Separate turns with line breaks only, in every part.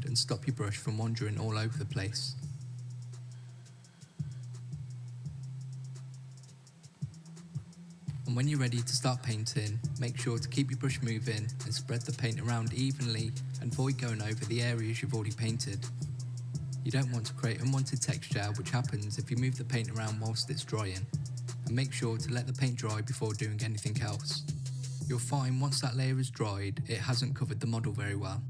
and stop your brush from wandering all over the place. And when you're ready to start painting, make sure to keep your brush moving and spread the paint around evenly and avoid going over the areas you've already painted. You don't want to create unwanted texture, which happens if you move the paint around whilst it's drying. And make sure to let the paint dry before doing anything else. You'll find once that layer is dried, it hasn't covered the model very well.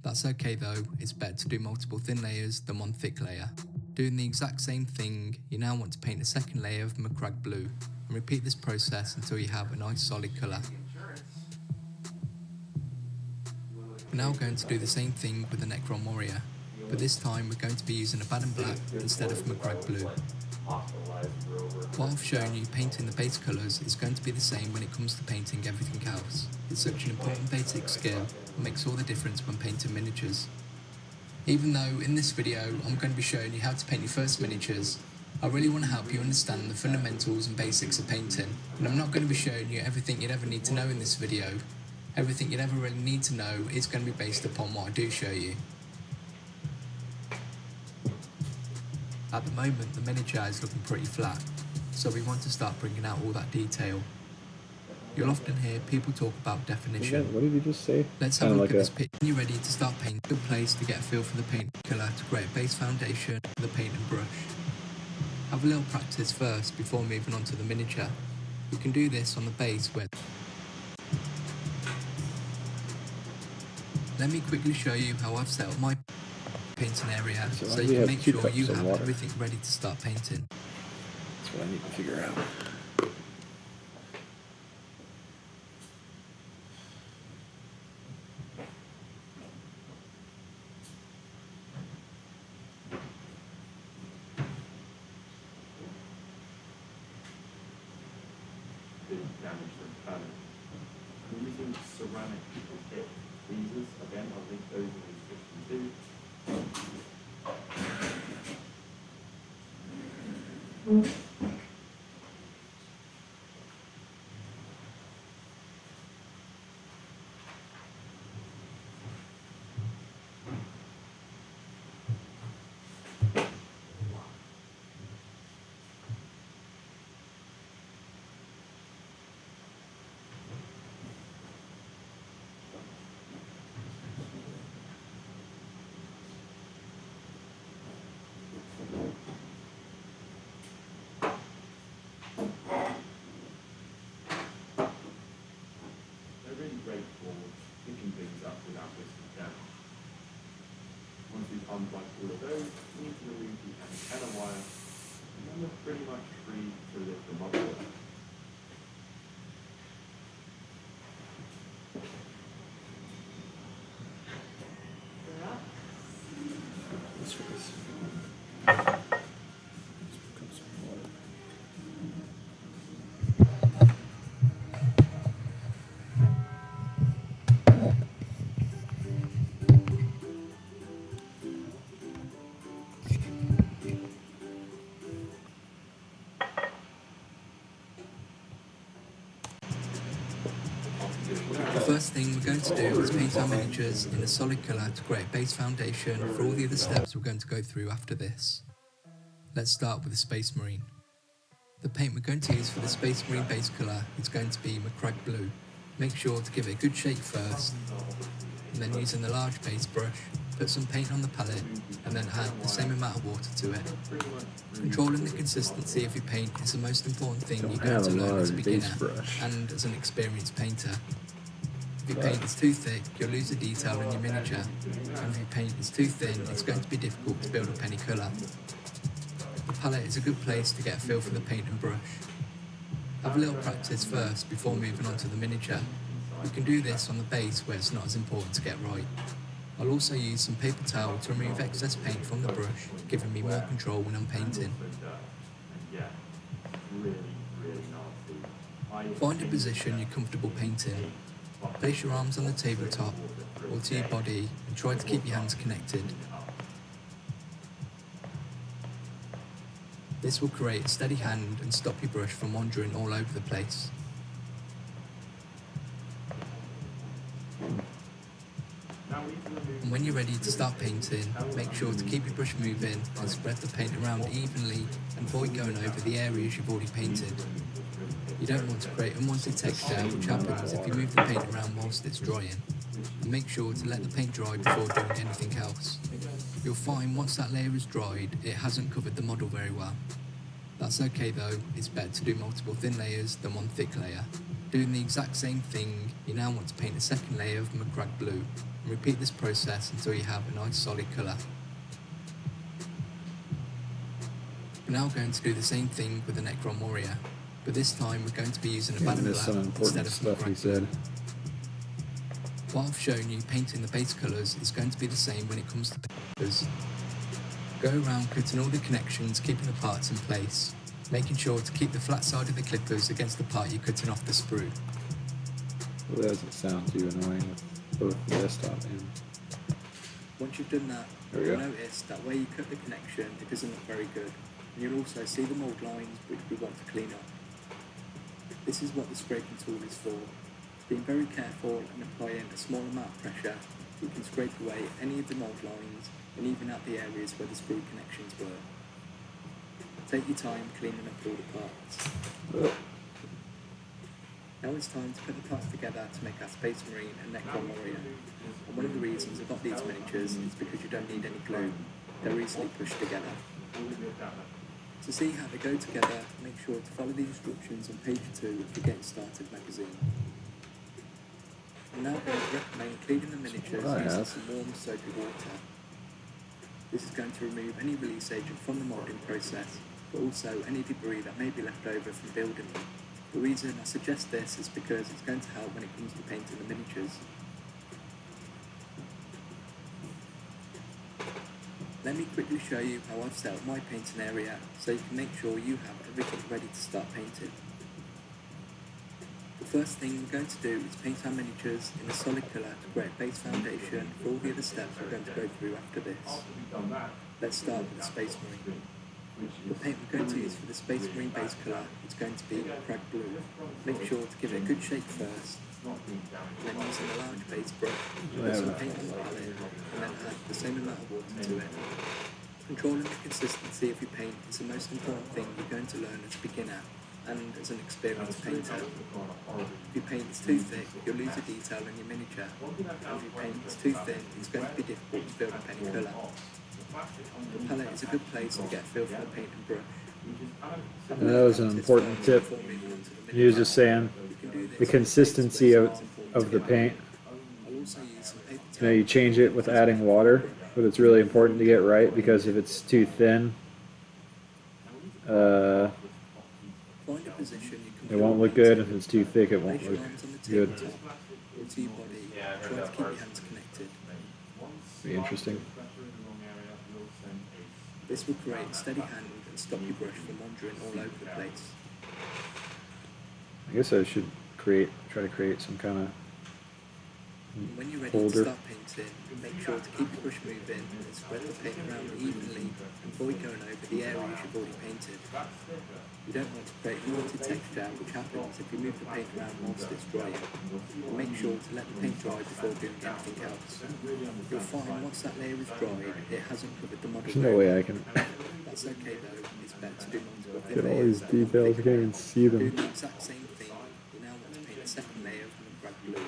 That's okay though, it's better to do multiple thin layers than one thick layer. Doing the exact same thing, you now want to paint a second layer of Macragge blue, and repeat this process until you have a nice solid colour. We're now going to do the same thing with the Necron Warrior, but this time we're going to be using a Baden Black instead of Macragge blue. What I've shown you painting the base colours is going to be the same when it comes to painting everything else. It's such an important basic skill and makes all the difference when painting miniatures. Even though in this video I'm going to be showing you how to paint your first miniatures, I really want to help you understand the fundamentals and basics of painting, and I'm not going to be showing you everything you'd ever need to know in this video. Everything you'd ever really need to know is going to be based upon what I do show you. At the moment the miniature is looking pretty flat, so we want to start bringing out all that detail. You'll often hear people talk about definition.
What did you just say?
Let's have a look at this picture. When you're ready to start painting, a good place to get a feel for the paint colour to create a base foundation for the paint and brush. Have a little practice first before moving on to the miniature. You can do this on the base where... Let me quickly show you how I've set up my painting area so you can make sure you have everything ready to start painting.
That's what I need to figure out.
Damage the pattern. I'm using ceramic kit tweezers. Again, I'll link those in the description too. Great for picking things up without whisking down. Once we've unplugged all of those, we need to remove the antenna wire, and then we're pretty much free to lift the model up.
The first thing we're going to do is paint our miniatures in a solid colour to create a base foundation for all the other steps we're going to go through after this. Let's start with the Space Marine. The paint we're going to use for the Space Marine base colour is going to be Macragge blue. Make sure to give it a good shake first, and then using the large base brush, put some paint on the palette and then add the same amount of water to it. Controlling the consistency of your paint is the most important thing you're going to learn as a beginner and as an experienced painter. If your paint is too thick, you'll lose the detail in your miniature, and if your paint is too thin, it's going to be difficult to build up any colour. The palette is a good place to get a feel for the paint and brush. Have a little practice first before moving on to the miniature. You can do this on the base where it's not as important to get right. I'll also use some paper towel to remove excess paint from the brush, giving me more control when I'm painting. Find a position you're comfortable painting. Place your arms on the tabletop or to your body and try to keep your hands connected. This will create a steady hand and stop your brush from wandering all over the place. And when when you're ready to start painting, make sure to keep your brush moving and spread the paint around evenly and avoid going over the areas you've already painted. You don't want to create unwanted texture, which happens if you move the paint around whilst it's drying. And make sure to let the paint dry before doing anything else. You'll find once that layer is dried, it hasn't covered the model very well. That's okay though, it's better to do multiple thin layers than one thick layer. Doing the exact same thing, you now want to paint a second layer of McGrag blue, and repeat this process until you have a nice solid colour. We're now going to do the same thing with the Necron Warrior, but this time we're going to be using a
Yeah,
Banner
missed some
Black instead
important
of
stuff he
McGrag
said.
blue. What I've shown you painting the base colours is going to be the same when it comes to papers. Go around cutting all the connections, keeping the parts in place, making sure to keep the flat side of the clippers against the part you're cutting off the sprue.
Well, that doesn't sound too annoying with both the desktop and...
Once you've done that,
There we
you'll
go.
notice that where you cut the connection, it doesn't look very good. And you'll also see the mould lines which we want to clean up. This is what the scraping tool is for. Being very careful and applying a small amount of pressure, you can scrape away any of the mould lines and even out the areas where the sprue connections were. Take your time cleaning up all the parts.
Oh,
Now it's time to put the parts together to make our Space Marine and Necron Warrior. And one of the reasons I've got these miniatures is because you don't need any glue. They're easily pushed together. To see how they go together, make sure to follow the instructions on page 2 of the Getting Started magazine. I'm now going to recommend cleaning the miniatures
I
using
have.
some warm soapy water. This is going to remove any release agent from the moulding process, but also any debris that may be left over from building them. The reason I suggest this is because it's going to help when it comes to painting the miniatures. Let me quickly show you how I've set up my painting area so you can make sure you have everything ready to start painting. The first thing we're going to do is paint our miniatures in a solid colour to create a base foundation for all the other steps we're going to go through after this. Let's start with the Space Marine. The paint we're going to use for the Space Marine base colour is going to be McGrag blue. Make sure to give it a good shake first, and then using a large base brush, put some paint on the palette, and then add the same amount of water to it. Controlling the consistency of your paint is the most important thing you're going to learn as a beginner and as an experienced painter. If your paint is too thick, you'll lose the detail in your miniature, and if your paint is too thin, it's going to be difficult to build up any colour. The palette is a good place to get a feel for the paint and brush.
and that was an important tip. He was just saying the consistency of the paint.
I'll also use some paper
You know, you change it with adding water, but it's really important to get right because if it's too thin,
Find a position you can
it won't look good. If it's too thick, it won't
place your
look
arms on the
good.
tabletop or to your body. Try to keep your hands connected.
Be interesting.
This will create a steady hand and stop your brush from wandering all over the place.
I guess I should try to create some kind of
And when you're ready
holder.
to start painting, make sure to keep your brush moving and spread the paint around evenly and avoid going over the areas you've already painted. You don't want to create unwanted texture, which happens if you move the paint around whilst it's drying. And make sure to let the paint dry before doing anything else. You'll find once that layer is dried, it hasn't covered the model.
There's no way I can
That's okay though, it's better to do multiple thin
get all
layers
these
than one
details. I
thick
can't
layer.
even see
Do
them.
the exact same thing, you now want to paint a second layer of McGrag blue.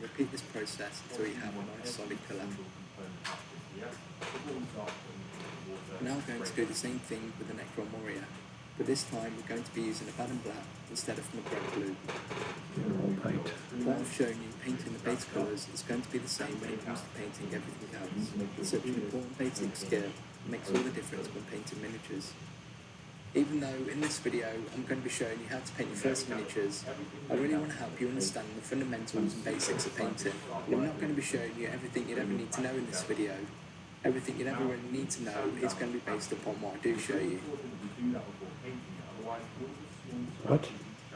Repeat this process until you have a nice solid colour. We're now going to do the same thing with the Necron Warrior, but this time we're going to be using a Banner Black instead of McGrag blue.
Paint.
What I've shown you painting the base colours is going to be the same when it comes to painting everything else. It's such an important basic skill, it makes all the difference when painting miniatures. Even though in this video I'm going to be showing you how to paint your first miniatures, I really want to help you understand the fundamentals and basics of painting. And I'm not going to be showing you everything you'd ever need to know in this video. Everything you'd ever really need to know is going to be based upon what I do show you.
What?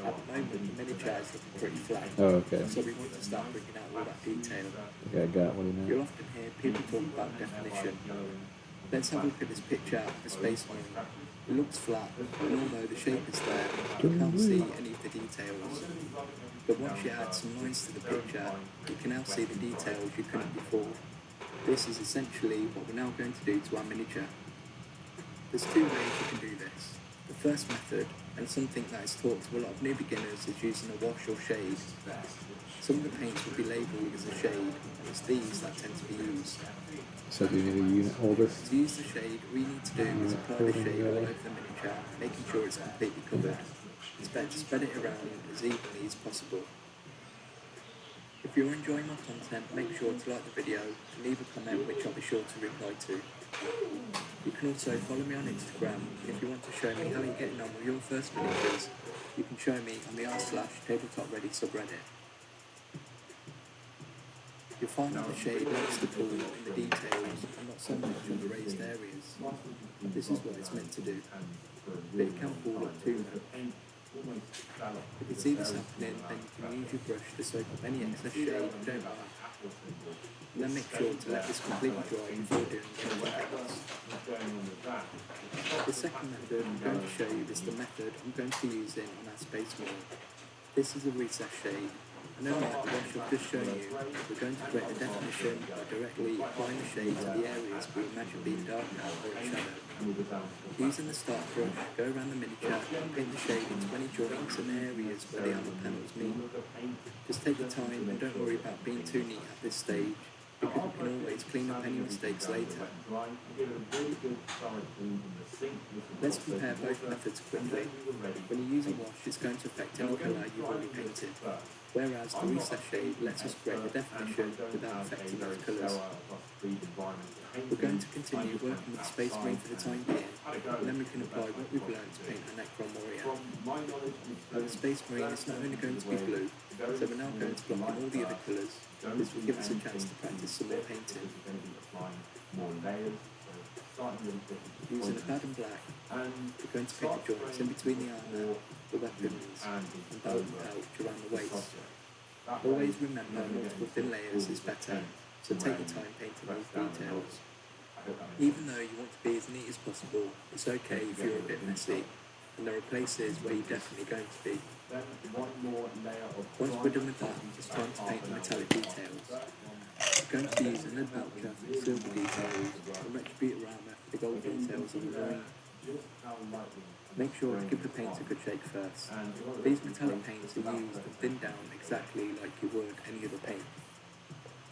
At the moment the miniature is looking pretty flat,
Oh, okay.
so we want to start bringing out all that detail.
I think I got what he meant.
You'll often hear people talk about definition. Let's have a look at this picture of a Space Marine. It looks flat, and although the shape is there, you can't see any of the details. But once you add some lines to the picture, you can now see the details you couldn't before. This is essentially what we're now going to do to our miniature. There's two ways you can do this. The first method, and something that is taught to a lot of new beginners, is using a wash or shade. Some of the paints will be labelled as a shade, and it's these that tend to be used.
So do you need a unit holder?
To use the shade, all you need to do is apply the shade all over the miniature, making sure it's completely covered. It's better to spread it around as evenly as possible. If you're enjoying my content, make sure to like the video and leave a comment which I'll be sure to reply to. You can also follow me on Instagram, and if you want to show me how you're getting on with your first miniatures, you can show me on the r/tabletop-ready subreddit. You'll find that the shade likes to fall in the details and not so much on the raised areas. This is what it's meant to do, but it can fall up too much. If you see this happening, then you can use your brush to soak up any excess shade you don't like. And then make sure to let this completely dry before doing anything else. The second method I'm going to show you is the method I'm going to be using on our Space Marine. This is a recessed shade, and unlike the wash I've just shown you, we're going to create the definition by directly applying the shade to the areas we imagine being darker or in shadow. Using the start brush, go around the miniature and paint the shade into any joints and areas where the armor panels meet. Just take your time and don't worry about being too neat at this stage, because you can always clean up any mistakes later. Let's compare both methods quickly. When you use a wash, it's going to affect any colour you've already painted, whereas the recessed shade lets us create the definition without affecting those colours. We're going to continue working with the Space Marine for the time being, and then we can apply what we've learned to paint our Necron Warrior. Now the Space Marine is not only going to be blue, so we're now going to block in all the other colours. This will give us a chance to practice some more painting. Using a pad and black, we're going to paint the joints in between the armour, the weapons, and belt and pouch around the waist. Always remember multiple thin layers is better, so take your time painting these details. Even though you want to be as neat as possible, it's okay if you're a bit messy, and there are places where you're definitely going to be. Once we're done with that, it's time to paint the metallic details. We're going to be using lead voucher for the silver details, and retributor armour for the gold details on the marine. Make sure to give the paint a good shake first. These metallic paints are used and thinned down exactly like you would any other paint.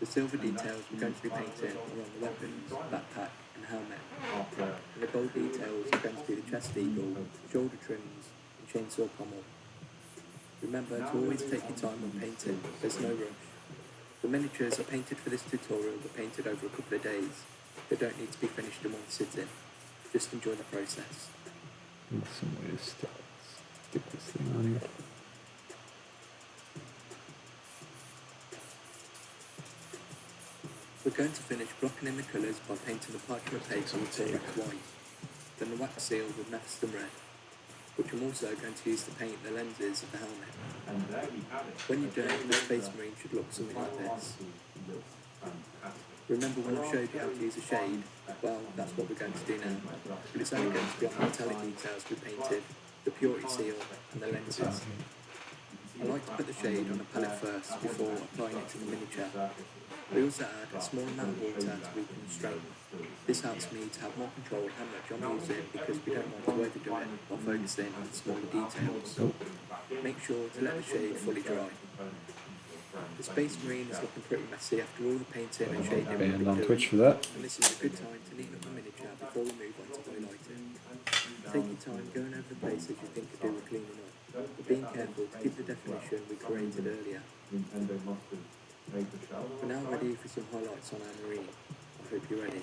The silver details we're going to be painting are on the weapons, backpack and helmet. And the gold details are going to be the chest eagle, shoulder trims and chainsaw pommel. Remember to always take your time when painting, there's no rush. The miniatures are painted for this tutorial but painted over a couple of days. They don't need to be finished in one sitting. Just enjoy the process.
Need some way to stick this thing on here.
We're going to finish blocking in the colours by painting the parchment paper with Torix white, then the wax seal with Mephiston red, which I'm also going to use to paint the lenses of the helmet. When you're done, the Space Marine should look something like this. Remember when I showed you how to use a shade? Well, that's what we're going to do now, but it's only going to be on the metallic details we painted, the purity seal and the lenses. I like to put the shade on the palette first before applying it to the miniature. We also add a small amount of water to weaken the strength. This helps me to have more control of how much I'm using because we don't want to overdo it while focusing on smaller details. Make sure to let the shade fully dry. The Space Marine is looking pretty messy after all the painting and shading we've
Banned
been
on
doing,
Twitch for that.
and this is a good time to neaten up the miniature before we move on to highlighting. Take your time going over the places you think could do with cleaning up, but being careful to keep the definition we created earlier. We're now ready for some highlights on our marine. I hope you're ready.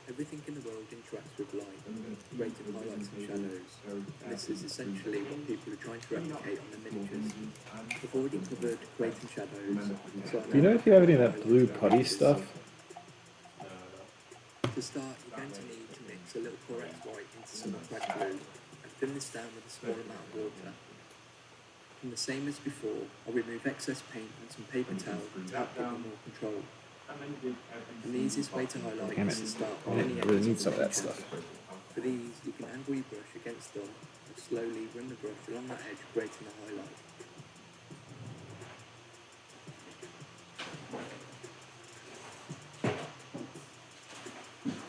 Everything in the world interacts with light, creating highlights and shadows, and this is essentially what people are trying to replicate on their miniatures. We've already covered creating shadows, so
Do you know if you have any of that blue putty stuff?
To start, you're going to need to mix a little Corex white into some red glue and thin this down with a small amount of water. And the same as before, I'll remove excess paint and some paper towel to help give me more control. And the easiest way to highlight is to start with any
I really
edges
need
of
some of
the
that
miniature.
stuff.
For these, you can angle your brush against them and slowly run the brush along that edge, creating a highlight.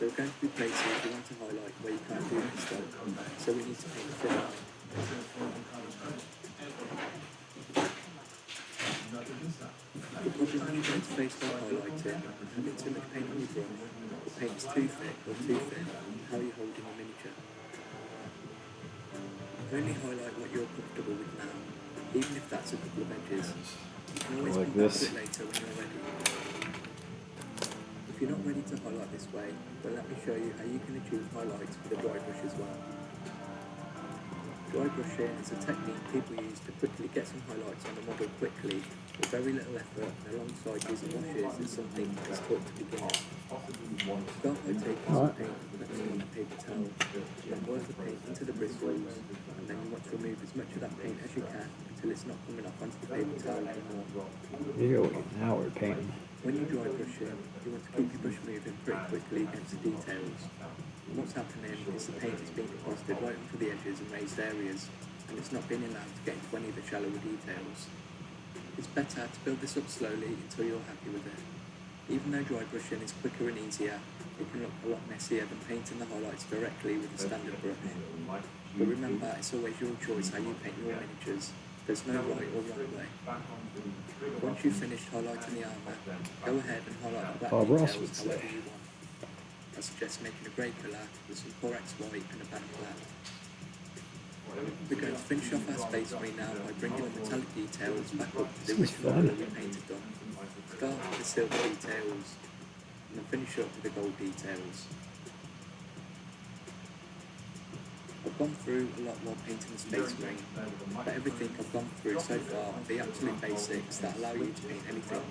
There are going to be places we want to highlight where you can't do this stuff, so we need to paint a thin line. The problem when you go to face by highlighting and having too much paint on your brush, the paint is too thick or too thin, how are you holding your miniature? Only highlight what you're comfortable with now, even if that's a couple of edges. You can always
Like
come back
this.
to it later when you're ready. If you're not ready to highlight this way, then let me show you how you can achieve highlights with a dry brush as well. Dry brushing is a technique people use to quickly get some highlights on the model quickly with very little effort, and alongside using washes is something that's taught to beginners. Start by taking some paint and putting it on a paper towel, then work the paint into the bristles, and then you want to remove as much of that paint as you can until it's not coming up onto the paper towel anymore.
Ew, now we're painting.
When you dry brushing, you want to keep your brush moving pretty quickly against the details. And what's happening is the paint is being deposited right onto the edges and raised areas, and it's not being allowed to get into any of the shallower details. It's better to build this up slowly until you're happy with it. Even though dry brushing is quicker and easier, it can look a lot messier than painting the highlights directly with a standard brush. But remember, it's always your choice how you paint your miniatures. There's no right or wrong way. Once you've finished highlighting the armour, go ahead and highlight the black
Bob Ross
details
would say.
however you want. I suggest making a grey colour with some Corax white and a band black. We're going to finish off our space marine now by bringing the metallic details back up to the
This is
original
fun.
colour we painted them. Start with the silver details, and then finish up with the gold details. I've gone through a lot while painting the space marine, but everything I've gone through so far are the absolute basics that allow you to paint anything.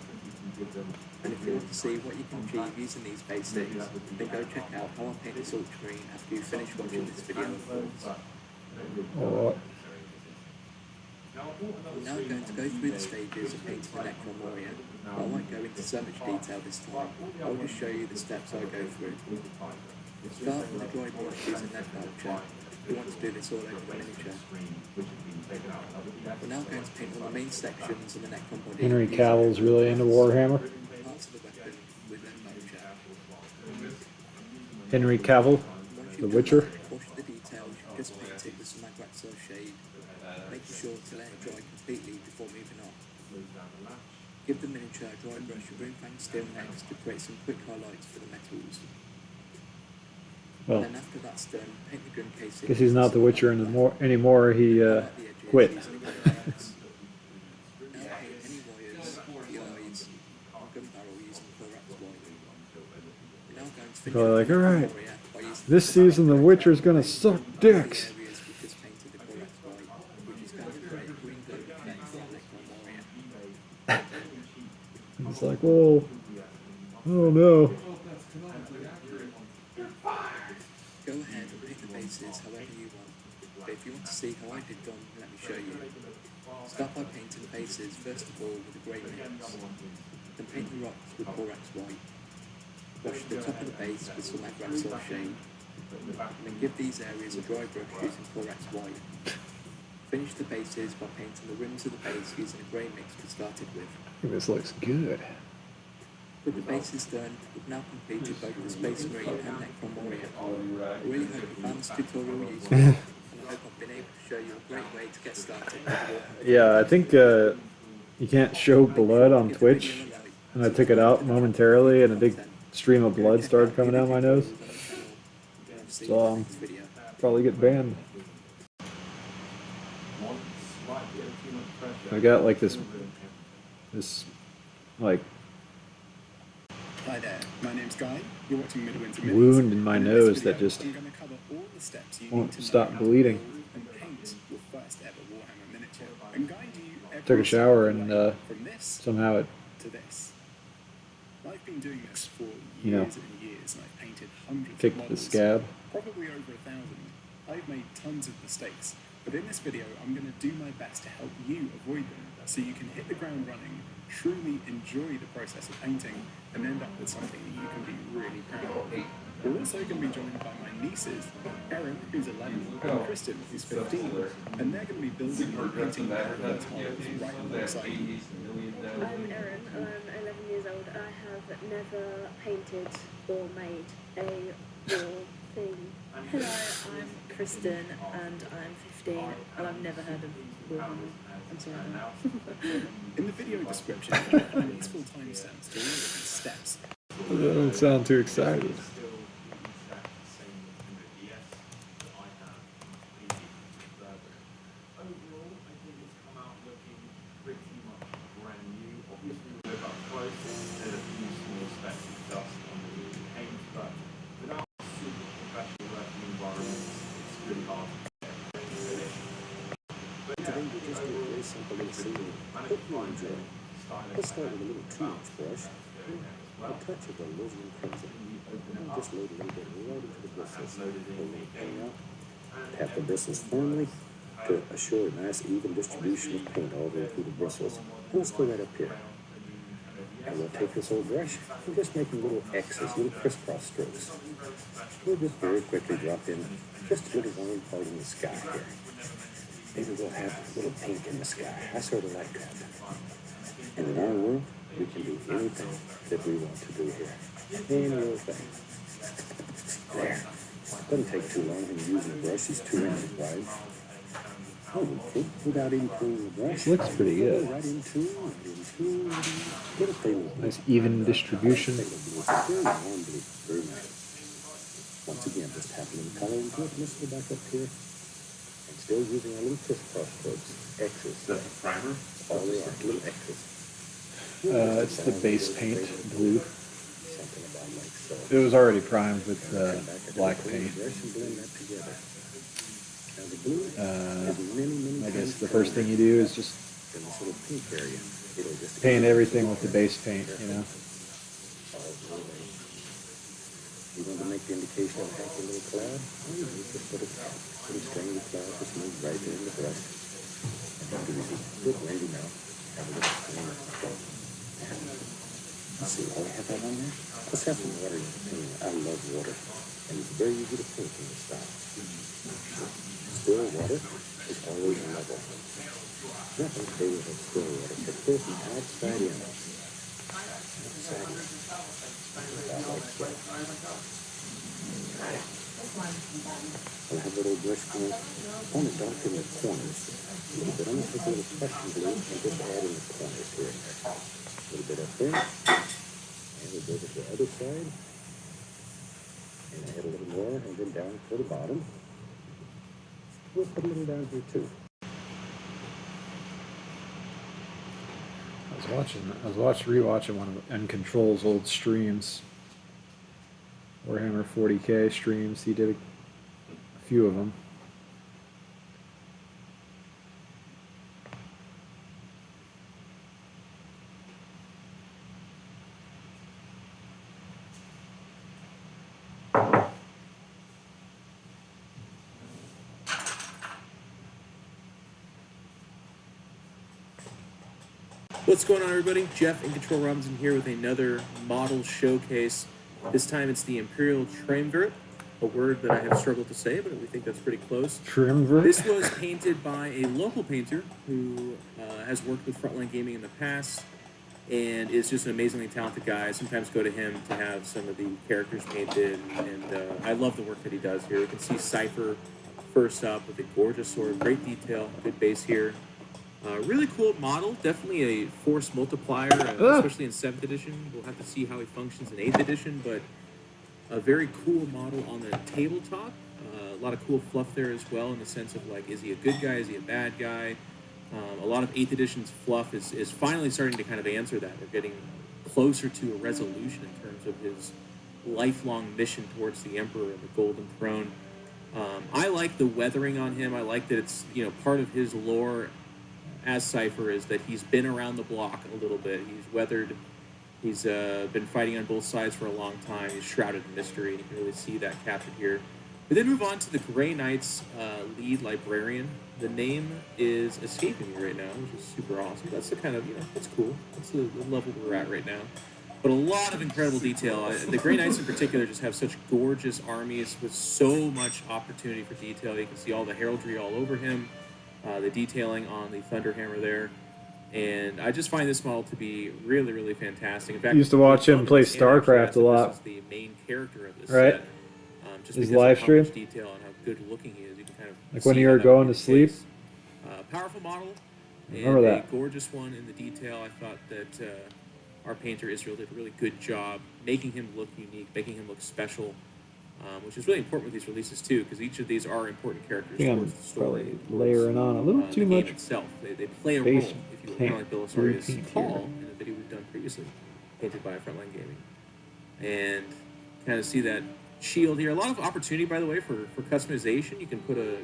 And if you want to see what you can achieve using these basics, then go check out how I paint this ultramarine after you finish watching this video of course.
Alright.
We're now going to go through the stages of painting the Necron Warrior. I won't go into so much detail this time, I'll just show you the steps I go through. Start with a dry brush using lead voucher. We want to do this all over the miniature. We're now going to paint all the main sections of the Necron body.
Henry
using
Cavill's really into Warhammer.
parts of the weapon with lead voucher.
Henry Cavill,
Once
The
you've
Witcher.
done that, wash the details you've just painted with some Magratso shade, making sure to let it dry completely before moving on. Give the miniature a dry brush of Runefang steel next to create some quick highlights for the metals.
Well,
Then after that's done, paint the gun casing.
because he's not the Witcher anymore, he quit.
Now paint any wires, the eyes, and gun barrel using Corax white. We're now going to finish
Probably like,
off the
alright,
Warrior by using
this season the Witcher's gonna suck dicks.
areas we just painted the Corax white, which is going to create a green glow effect for the Necron Warrior.
It's like, whoa, oh no.
Go ahead and paint the bases however you want, but if you want to see how I did them, let me show you. Start by painting the bases first of all with a grey mix, then paint the rocks with Corax white. Wash the top of the base with some Magratso shade, and then give these areas a dry brush using Corax white. Finish the bases by painting the rims of the base using a grey mix we started with.
This looks good.
With the bases done, we've now completed both the Space Marine and Necron Warrior. I really hope you found this tutorial useful, and I hope I've been able to show you a great way to get started with Warhammer.
Yeah, I think you can't show blood on
Give the video
Twitch,
a like,
and I took it out momentarily, and a big stream of blood started coming down my nose. So probably get banned. I got like this like
Hi there, my name's Guy. You're watching Midwinter Minis.
wound in my
And in this
nose that
video,
just
I'm going to cover all the steps you
won't
need to know
stop
how to
bleeding.
build and paint your first ever Warhammer miniature, and guide you every
Took a shower
step of
and
the way from this
somehow it,
to this. I've been doing this for years
You know,
and years, and I've painted hundreds
kicked
of
the
models,
scab.
probably over 1,000. I've made tons of mistakes, but in this video I'm going to do my best to help you avoid them, so you can hit the ground running, truly enjoy the process of painting, and end up with something that you can be really proud of. We're also going to be joined by my nieces, Erin, who's 11, and Kristen, who's 15, and they're going to be building and painting their first models right alongside me.
I'm Erin, I'm 11 years old. I have have never painted or made a war thing. Hello, I'm Kristen and I'm 15 and I've never heard of Warhammer. I'm sorry.
In the video description, Jeff links full timestamps to all the different steps.
That doesn't sound too excited.
Today we just do a very simple little scene. Hope you enjoy. Let's start with a little 2-inch brush. A touch of the alizarin crimson. And just load a little bit right into the bristles. Pull the paint out. Pat the bristles firmly to assure a nice even distribution of paint all the way through the bristles. And let's go right up here. And we'll take this old brush and just making little X's, little crisscross strokes. We'll just very quickly drop in just a little warm part in the sky here. Maybe we'll have a little pink in the sky. I sort of like that. And in our world, we can do anything that we want to do here. Any little thing. There. Doesn't take too long when you're using a brush. It's 2 inches wide. Oh, okay. Without even pulling the brush.
Looks pretty good.
Right into. Get a thing.
Nice even distribution.
Very warm blue. Very nice. Once again, just tap a little color into it. Let's go back up here. And still using our little crisscross strokes. X's.
That's a primer?
All they are, little X's.
It's the base paint, blue.
Something about like so.
It was already primed with black paint.
Brush and blend that together. Now the blue has many
I guess the first thing you do is just
in this little pink area. It'll just
paint everything with the base paint, you know.
You want to make the indication of a happy little cloud? Oh, you just put a little stringy cloud, just move right in the brush. And then do this good windy now. Have a little string. Let's see, while we have that on there, let's have some water in the paint. I love water. And it's very easy to paint in this style. Still water is always level. Nothing favors of still water, but pull from outside in. Outside in. About like so. I'll have a little brush going. I want to darken the corners a little bit. I'm going to take a little Prussian blue and just add in the corners here and there. A little bit up there. And we'll go to the other side. And add a little more and then down to the bottom. We'll put a little down here too.
I was rewatching one of Uncontrol's old streams. Warhammer 40K streams. He did a few of them.
What's going on, everybody? Jeff and Control Robinson here with another model showcase. This time it's the Imperial Triumvirate, a word that I have struggled to say, but we think that's pretty close.
Triumvirate?
This was painted by a local painter who has worked with Frontline Gaming in the past and is just an amazingly talented guy. I sometimes go to him to have some of the characters painted, and I love the work that he does here. You can see Cypher first up with a gorgeous sword, great detail, good base here. Really cool model, definitely a force multiplier, especially in 7th edition. We'll have to see how he functions in 8th edition, but a very cool model on the tabletop. A lot of cool fluff there as well, in the sense of, like, is he a good guy, is he a bad guy? A lot of 8th edition's fluff is finally starting to kind of answer that. We're getting closer to a resolution in terms of his lifelong mission towards the Emperor and the Golden Throne. I like the weathering on him. I like that it's, you know, part of his lore as Cypher is that he's been around the block a little bit. He's weathered. He's been fighting on both sides for a long time. He's shrouded in mystery, and you can really see that captured here. We then move on to the Grey Knights lead librarian. The name is escaping me right now, which is super awesome. That's the kind of, you know, that's cool. That's the level we're at right now. But a lot of incredible detail. The Grey Knights in particular just have such gorgeous armies with so much opportunity for detail. You can see all the heraldry all over him. The detailing on the Thunderhammer there. And I just find this model to be really, really fantastic. In fact,
I used to watch him play
it's interesting
StarCraft
that
a lot.
This is the main character of this
Right.
set. Just
His
because
live
of how
stream?
much detail and how good looking he is, you can kind of
Like when
see
you
how
were
that would
going
be
to
the
sleep?
case. Powerful model.
Remember
And
that.
a gorgeous one in the detail. I thought that our painter Israel did a really good job making him look unique, making him look special, which is really important with these releases too, because each of these are important characters
I think I'm
towards the story,
probably layering on a little
the
too
game
much
itself. They play a role,
base
if you will,
paint,
kind of like
blue
Belisarius
paint
Paul
here.
in the video we've done previously, painted by Frontline Gaming, and kind of see that shield here. A lot of opportunity, by the way, for customization. You can put a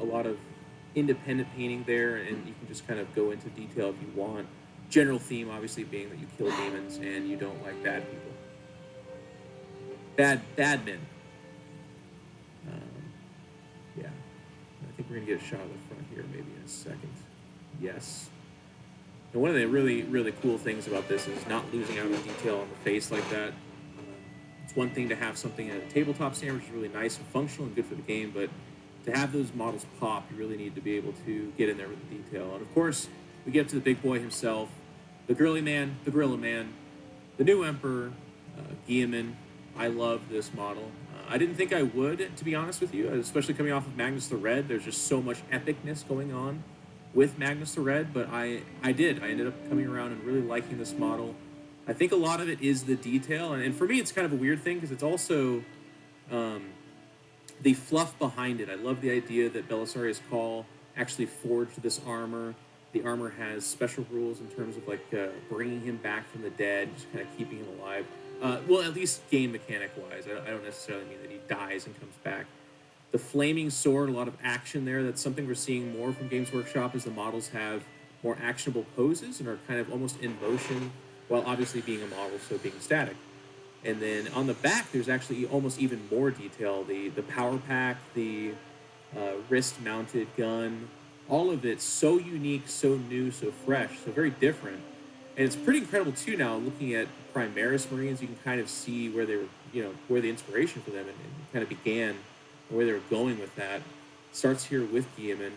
lot of independent painting there, and you can just kind of go into detail if you want. General theme, obviously, being that you kill demons and you don't like bad people. Bad men. Yeah. I think we're going to get a shot of the front here maybe in a second. Yes. And one of the really, really cool things about this is not losing out on detail on the face like that. It's one thing to have something at a tabletop stand, which is really nice and functional and good for the game, but to have those models pop, you really need to be able to get in there with the detail. And of course, we get to the big boy himself, the girly man, the gorilla man, the new emperor, Guilliman. I love this model. I didn't think I would, to be honest with you, especially coming off of Magnus the Red. There's just so much epicness going on with Magnus the Red, but I did. I ended up coming around and really liking this model. I think a lot of it is the detail, and for me, it's kind of a weird thing because it's also the fluff behind it. I love the idea that Belisarius Cawl actually forged this armor. The armor has special rules in terms of like bringing him back from the dead, just kind of keeping him alive. Well, at least game mechanic wise. I don't necessarily mean that he dies and comes back. The flaming sword, a lot of action there. That's something we're seeing more from Games Workshop, as the models have more actionable poses and are kind of almost in motion, while obviously being a model, so being static. And then on the back, there's actually almost even more detail. The power pack, the wrist-mounted gun, all of it so unique, so new, so fresh, so very different. And it's pretty incredible too. Now looking at Primaris Marines, you can kind of see where they were, where the inspiration for them and kind of began, where they were going with that. Starts here with Guilliman,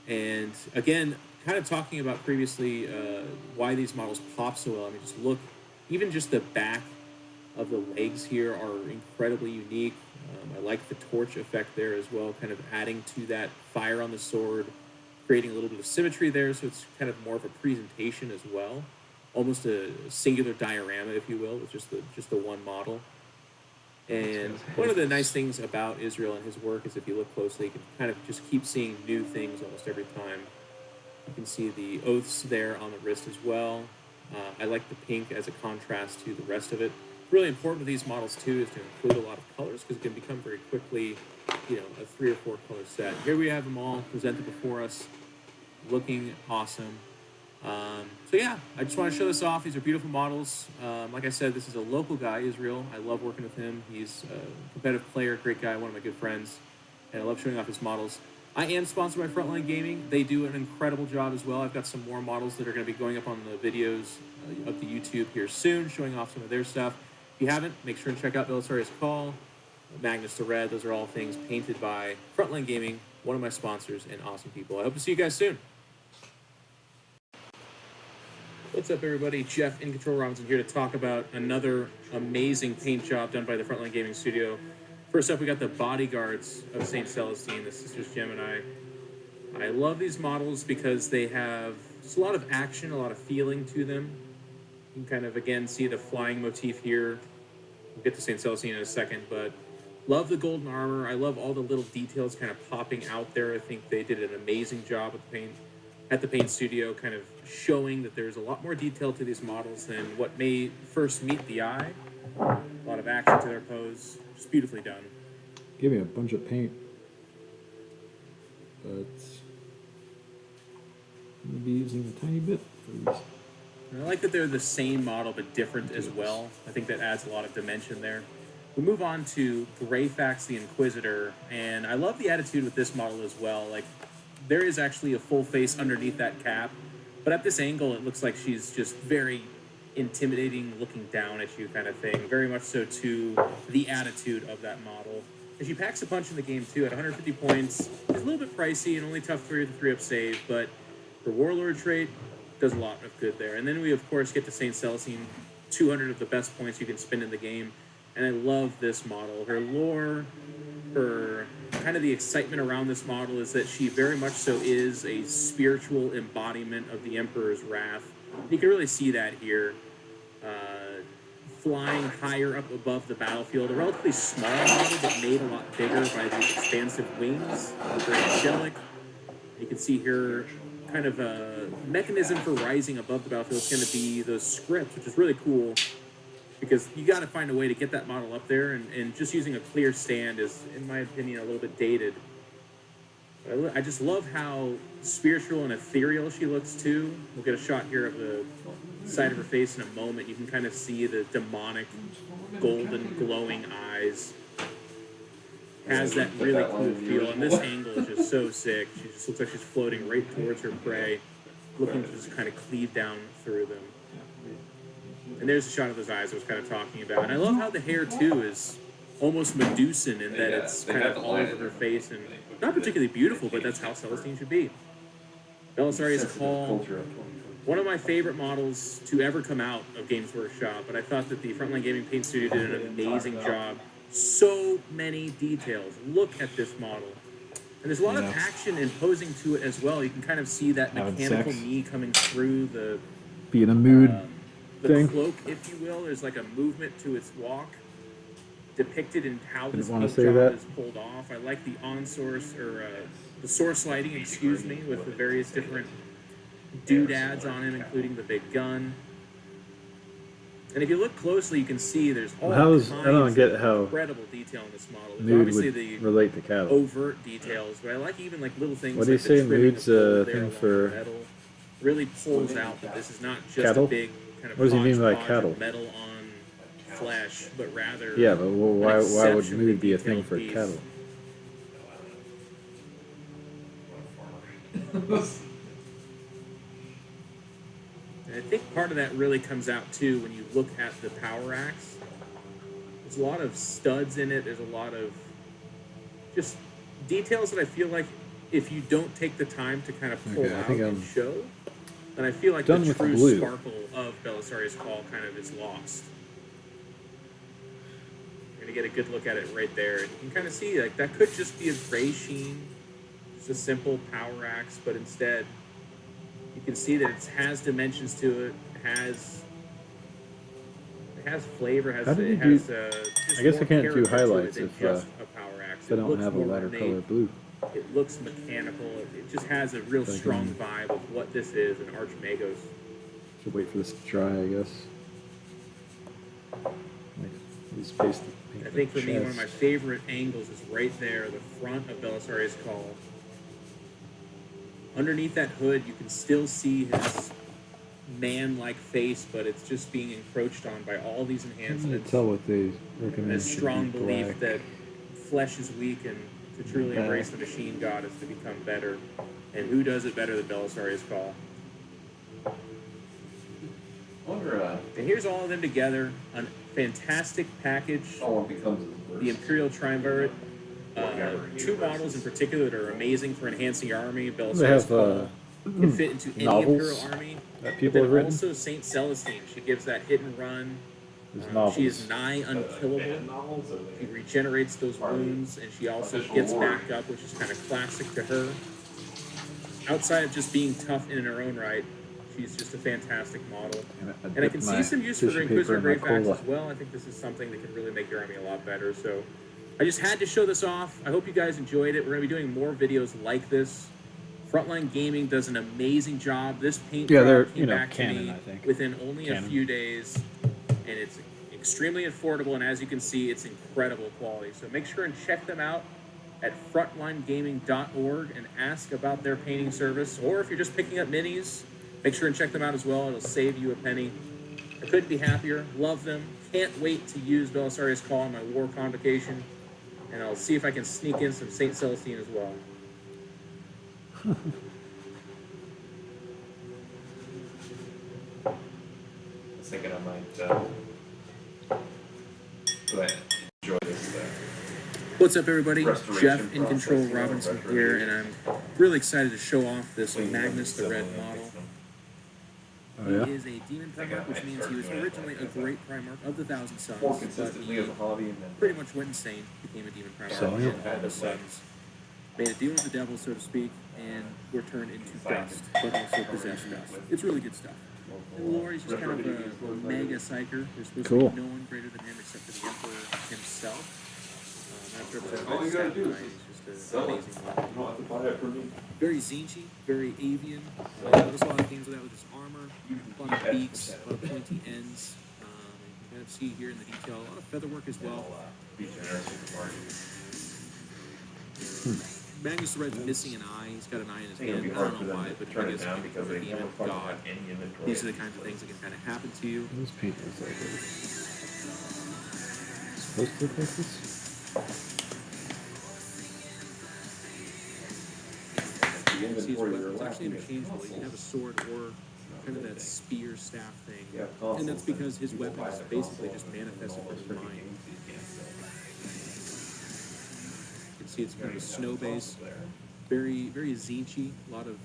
and again, kind of talking about previously why these models pop so well. I mean, just look, even just the back of the legs here are incredibly unique. I like the torch effect there as well, kind of adding to that fire on the sword, creating a little bit of symmetry there, so it's kind of more of a presentation as well, almost a singular diorama, if you will, with just the one model. And one of the nice things about Israel and his work is if you look closely, you can kind of just keep seeing new things almost every time. You can see the oaths there on the wrist as well. I like the pink as a contrast to the rest of it. Really important with these models too is to include a lot of colors, because it can become very quickly, a 3 or 4 color set. Here we have them all presented before us, looking awesome. So yeah, I just want to show this off. These are beautiful models. Like I said, this is a local guy, Israel. I love working with him. He's a competitive player, great guy, one of my good friends, and I love showing off his models. I am sponsored by Frontline Gaming. They do an incredible job as well. I've got some more models that are going to be going up on the videos of the YouTube here soon, showing off some of their stuff. If you haven't, make sure and check out Belisarius Cawl, Magnus the Red. Those are all things painted by Frontline Gaming, one of my sponsors and awesome people. I hope to see you guys soon. What's up, everybody? Jeff in Control Robinson here to talk about another amazing paint job done by the Frontline Gaming Studio. First up, we got the bodyguards of St. Celestine, the Sisters Gemini. I love these models because they have just a lot of action, a lot of feeling to them. You can kind of, again, see the flying motif here. We'll get to St. Celestine in a second, but love the golden armor. I love all the little details kind of popping out there. I think they did an amazing job with the paint at the paint studio, kind of showing that there's a lot more detail to these models than what may first meet the eye. A lot of action to their pose. Just beautifully done.
Give me a bunch of paint. But I'm going to be using a tiny bit for these.
And I like that they're the same model but different as well. I think that adds a lot of dimension there. We move on to Greyfax the Inquisitor, and I love the attitude with this model as well. Like, there is actually a full face underneath that cap, but at this angle it looks like she's just very intimidating, looking down at you kind of thing. Very much so to the attitude of that model. And she packs a punch in the game too. At 150 points, it's a little bit pricey and only tough 3 with the 3-up save, but her Warlord trait does a lot of good there. And then we, of course, get to St. Celestine, 200 of the best points you can spend in the game. And I love this model. Her lore, her kind of the excitement around this model is that she very much so is a spiritual embodiment of the Emperor's wrath. You can really see that here. Flying higher up above the battlefield, a relatively small model but made a lot bigger by these expansive wings. Very angelic. You can see here kind of a mechanism for rising above the battlefield is going to be those scripts, which is really cool because you got to find a way to get that model up there, and just using a clear stand is, in my opinion, a little bit dated. I just love how spiritual and ethereal she looks too. We'll get a shot here of the side of her face in a moment. You can kind of see the demonic, golden, glowing eyes. Has that really cool feel, and this angle is just so sick. She just looks like she's floating right towards her prey, looking to just kind of cleave down through them. And there's a shot of those eyes I was kind of talking about. And I love how the hair too is almost Medusan in that it's kind of all over her face and not particularly beautiful, but that's how Celestine should be. Belisarius Call, one of my favorite models to ever come out of Games Workshop, but I thought that the Frontline Gaming Paint Studio did an amazing job. So many details. Look at this model. And there's a lot of action and posing to it as well. You can kind of see that mechanical knee coming through the
Be in a mood thing.
cloak, if you will. There's like a movement to its walk depicted in how this
wanna
paint
say
job
that.
is pulled off. I like the on-source, or the source lighting, excuse me, with the various different doodads on him, including the big gun. And if you look closely, you can see there's all kinds
I don't get how
of incredible detail in this model. There's
mood
obviously
would
the
relate to cattle.
overt details, but I like even like little things.
What do you
like
say
the trimming
mood's
of gold
a
there
thing
along
for
the metal really pulls out that this is not just
cattle?
a big kind of
What does he mean by
hodgepodge
cattle?
of metal on flesh, but rather
Yeah, but why would
exceptionally
mood be a thing
detailed
for
piece.
cattle?
And I think part of that really comes out too when you look at the power axe. There's a lot of studs in it. There's a lot of just details that I feel like if you don't take the time to kind of pull
Okay, I
out
think
and
I'm
show, then I feel like
done
the
with the
true
blue.
sparkle of Belisarius Call kind of is lost. You're gonna get a good look at it right there, and you can kind of see like that could just be a gray sheen, just a simple power axe, but instead you can see that it has dimensions to it. It has flavor.
How did
It
you
has
do-
just
I guess
more
I can't do
character to it
highlights
than
if,
just a power axe.
I
It
don't
looks
have a
more
lighter
ornate.
color blue.
It looks mechanical. It just has a real
Like,
strong vibe of what this is, an Archmagos.
Should wait for this to dry, I guess. Like, just paste the paint
I think for
the
me, one of
chest.
my favorite angles is right there, the front of Belisarius Call. Underneath that hood, you can still see his man-like face, but it's just being encroached on by all these
I can't
enhancements.
tell what they
And
recommend.
a
should
strong
be
belief
black.
that flesh is weak and to truly
Yeah.
embrace the machine god is to become better. And who does it better than Belisarius Call? And here's all of them together. A fantastic package. The Imperial Triumvirate. Two models in particular that are amazing for enhancing your army.
They
Belisarius
have
Call can fit into any
novels
Imperial army.
that
But
people
then
have written.
also St. Celestine. She gives that hit and run.
There's novels.
She is nigh unkillable. She regenerates those wounds, and she also gets back up, which is kind of classic to her. Outside of just being tough in her own right, she's just a fantastic model. And I
dip
can
my
see some use for
tissue
her
paper
Inquisitor
in my
Greyfax
cola.
as well. I think this is something that can really make your army a lot better. So I just had to show this off. I hope you guys enjoyed it. We're going to be doing more videos like this. Frontline Gaming does an amazing job. This paint
Yeah,
job
they're,
came back
canon,
to me
I think.
within only a
Canon.
few days, and it's extremely affordable, and as you can see, it's incredible quality. So make sure and check them out at frontlinegaming.org and ask about their painting service. Or if you're just picking up minis, make sure and check them out as well. It'll save you a penny. I couldn't be happier. Love them. Can't wait to use Belisarius Call on my war convocation, and I'll see if I can sneak in some St. Celestine as well.
I was thinking I might go ahead and enjoy this
What's up, everybody? Jeff in Control Robinson here, and I'm really excited to show off this Magnus the Red model.
Oh, yeah?
He is a demon Primarch, which means he was originally a great Primarch of the Thousand Suns,
More
but
consistently
he
as a hobby, and then
pretty much went insane, became a demon Primarch,
So, yeah.
and all of his sons made a deal with the devil, so to speak, and were turned into dust, but also possessed dust. It's really good stuff. And lore is just kind of a mega psyker. There's supposed
Cool.
to be no one greater than him except for the Emperor himself. That's represented
all
by
you gotta
Saturn
do
Knight.
is
It's just
sell
an
it.
amazing
You
model.
don't have to buy that from me.
Very Zinchi, very avian. Notice a lot of things with that with his armor, a lot of beaks, a lot of pointy ends. You can kind of see here in the detail, a lot of feather work as well.
Be generous with the bargain.
Magnus the Red's missing an eye. He's got an eye in his
I think it'll
hand.
be
I
hard
don't
for
know
them
why,
to
but
turn
I
it
guess
down because
for a
they
demon
never fucking
god,
have any inventory.
these are the kinds of things that can kind of happen to you.
This paint looks like it. Supposed to look like this?
The
See his
inventory
weapon,
you're
it's actually
lacking is
interchangeable. You can have a sword or kind of that spear staff thing.
Yeah,
And that's because his weapon is basically just manifested from his mind. You can see it's kind of a snow base. Very, very Zinchi. A lot of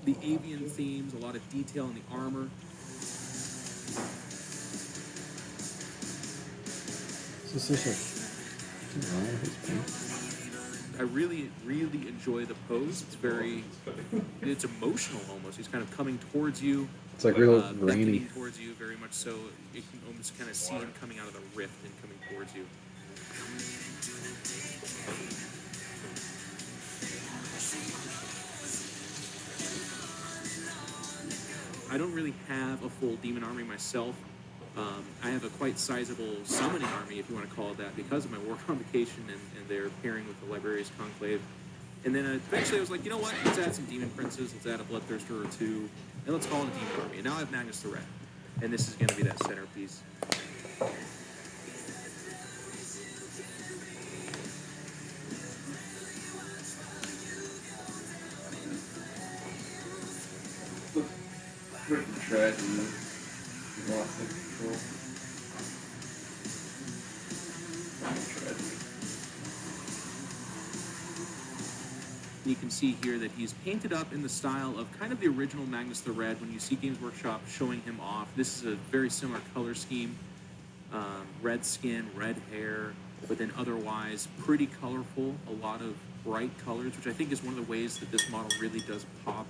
the avian themes, a lot of detail in the armor.
Is this like wrong with his paint?
I really, really enjoy the pose. It's emotional almost. He's kind of coming towards you.
It's like real
beckoning
grainy.
towards you, very much so. You can almost kind of see him coming out of the rift and coming towards you. I don't really have a full demon army myself. I have a quite sizable summoning army, if you want to call it that, because of my war convocation and their pairing with the Librarius Conclave. And then eventually I was like, you know what, let's add some demon princes, let's add a bloodthirster or two, and let's call it a demon army. And now I have Magnus the Red, and this is going to be that centerpiece.
pretty tragedy. You lost control. Tragedy.
You can see here that he's painted up in the style of kind of the original Magnus the Red. When you see Games Workshop showing him off, this is a very similar color scheme. Red skin, red hair, but then otherwise pretty colorful. A lot of bright colors, which I think is one of the ways that this model really does pop.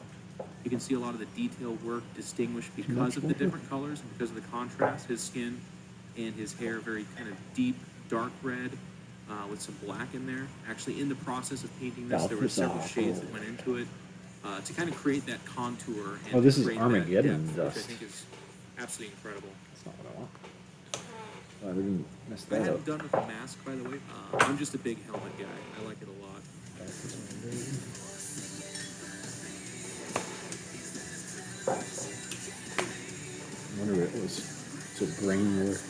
You can see a lot of the detail work distinguished because of the different colors and because of the contrast. His skin and his hair very kind of deep, dark red with some black in there. Actually, in the process of painting this, there were several shades that went into it to kind of create that contour. And
Oh, this is
create that
Armageddon
depth,
dust.
which I think is absolutely incredible.
That's not what I want. Oh, I didn't mess
I
that
hadn't
up.
done with the mask, by the way. I'm just a big helmet guy. I like it a lot.
I wonder what it was. So brain work.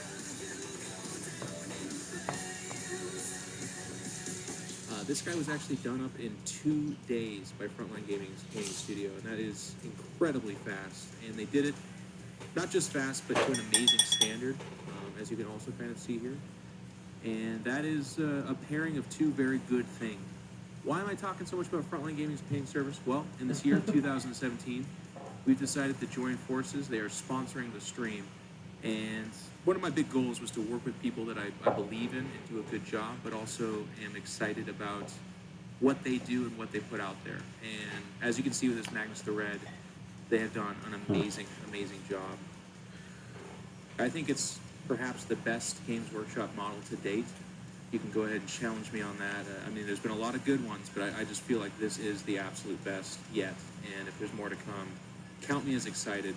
This guy was actually done up in 2 days by Frontline Gaming's painting studio, and that is incredibly fast. And they did it not just fast, but to an amazing standard, as you can also kind of see here. And that is a pairing of two very good things. Why am I talking so much about Frontline Gaming's painting service? Well, in this year of 2017, we've decided to join forces. They are sponsoring the stream. And one of my big goals was to work with people that I believe in and do a good job, but also am excited about what they do and what they put out there. And as you can see with this Magnus the Red, they have done an amazing, amazing job. I think it's perhaps the best Games Workshop model to date. You can go ahead and challenge me on that. I mean, there's been a lot of good ones, but I just feel like this is the absolute best yet. And if there's more to come, count me as excited.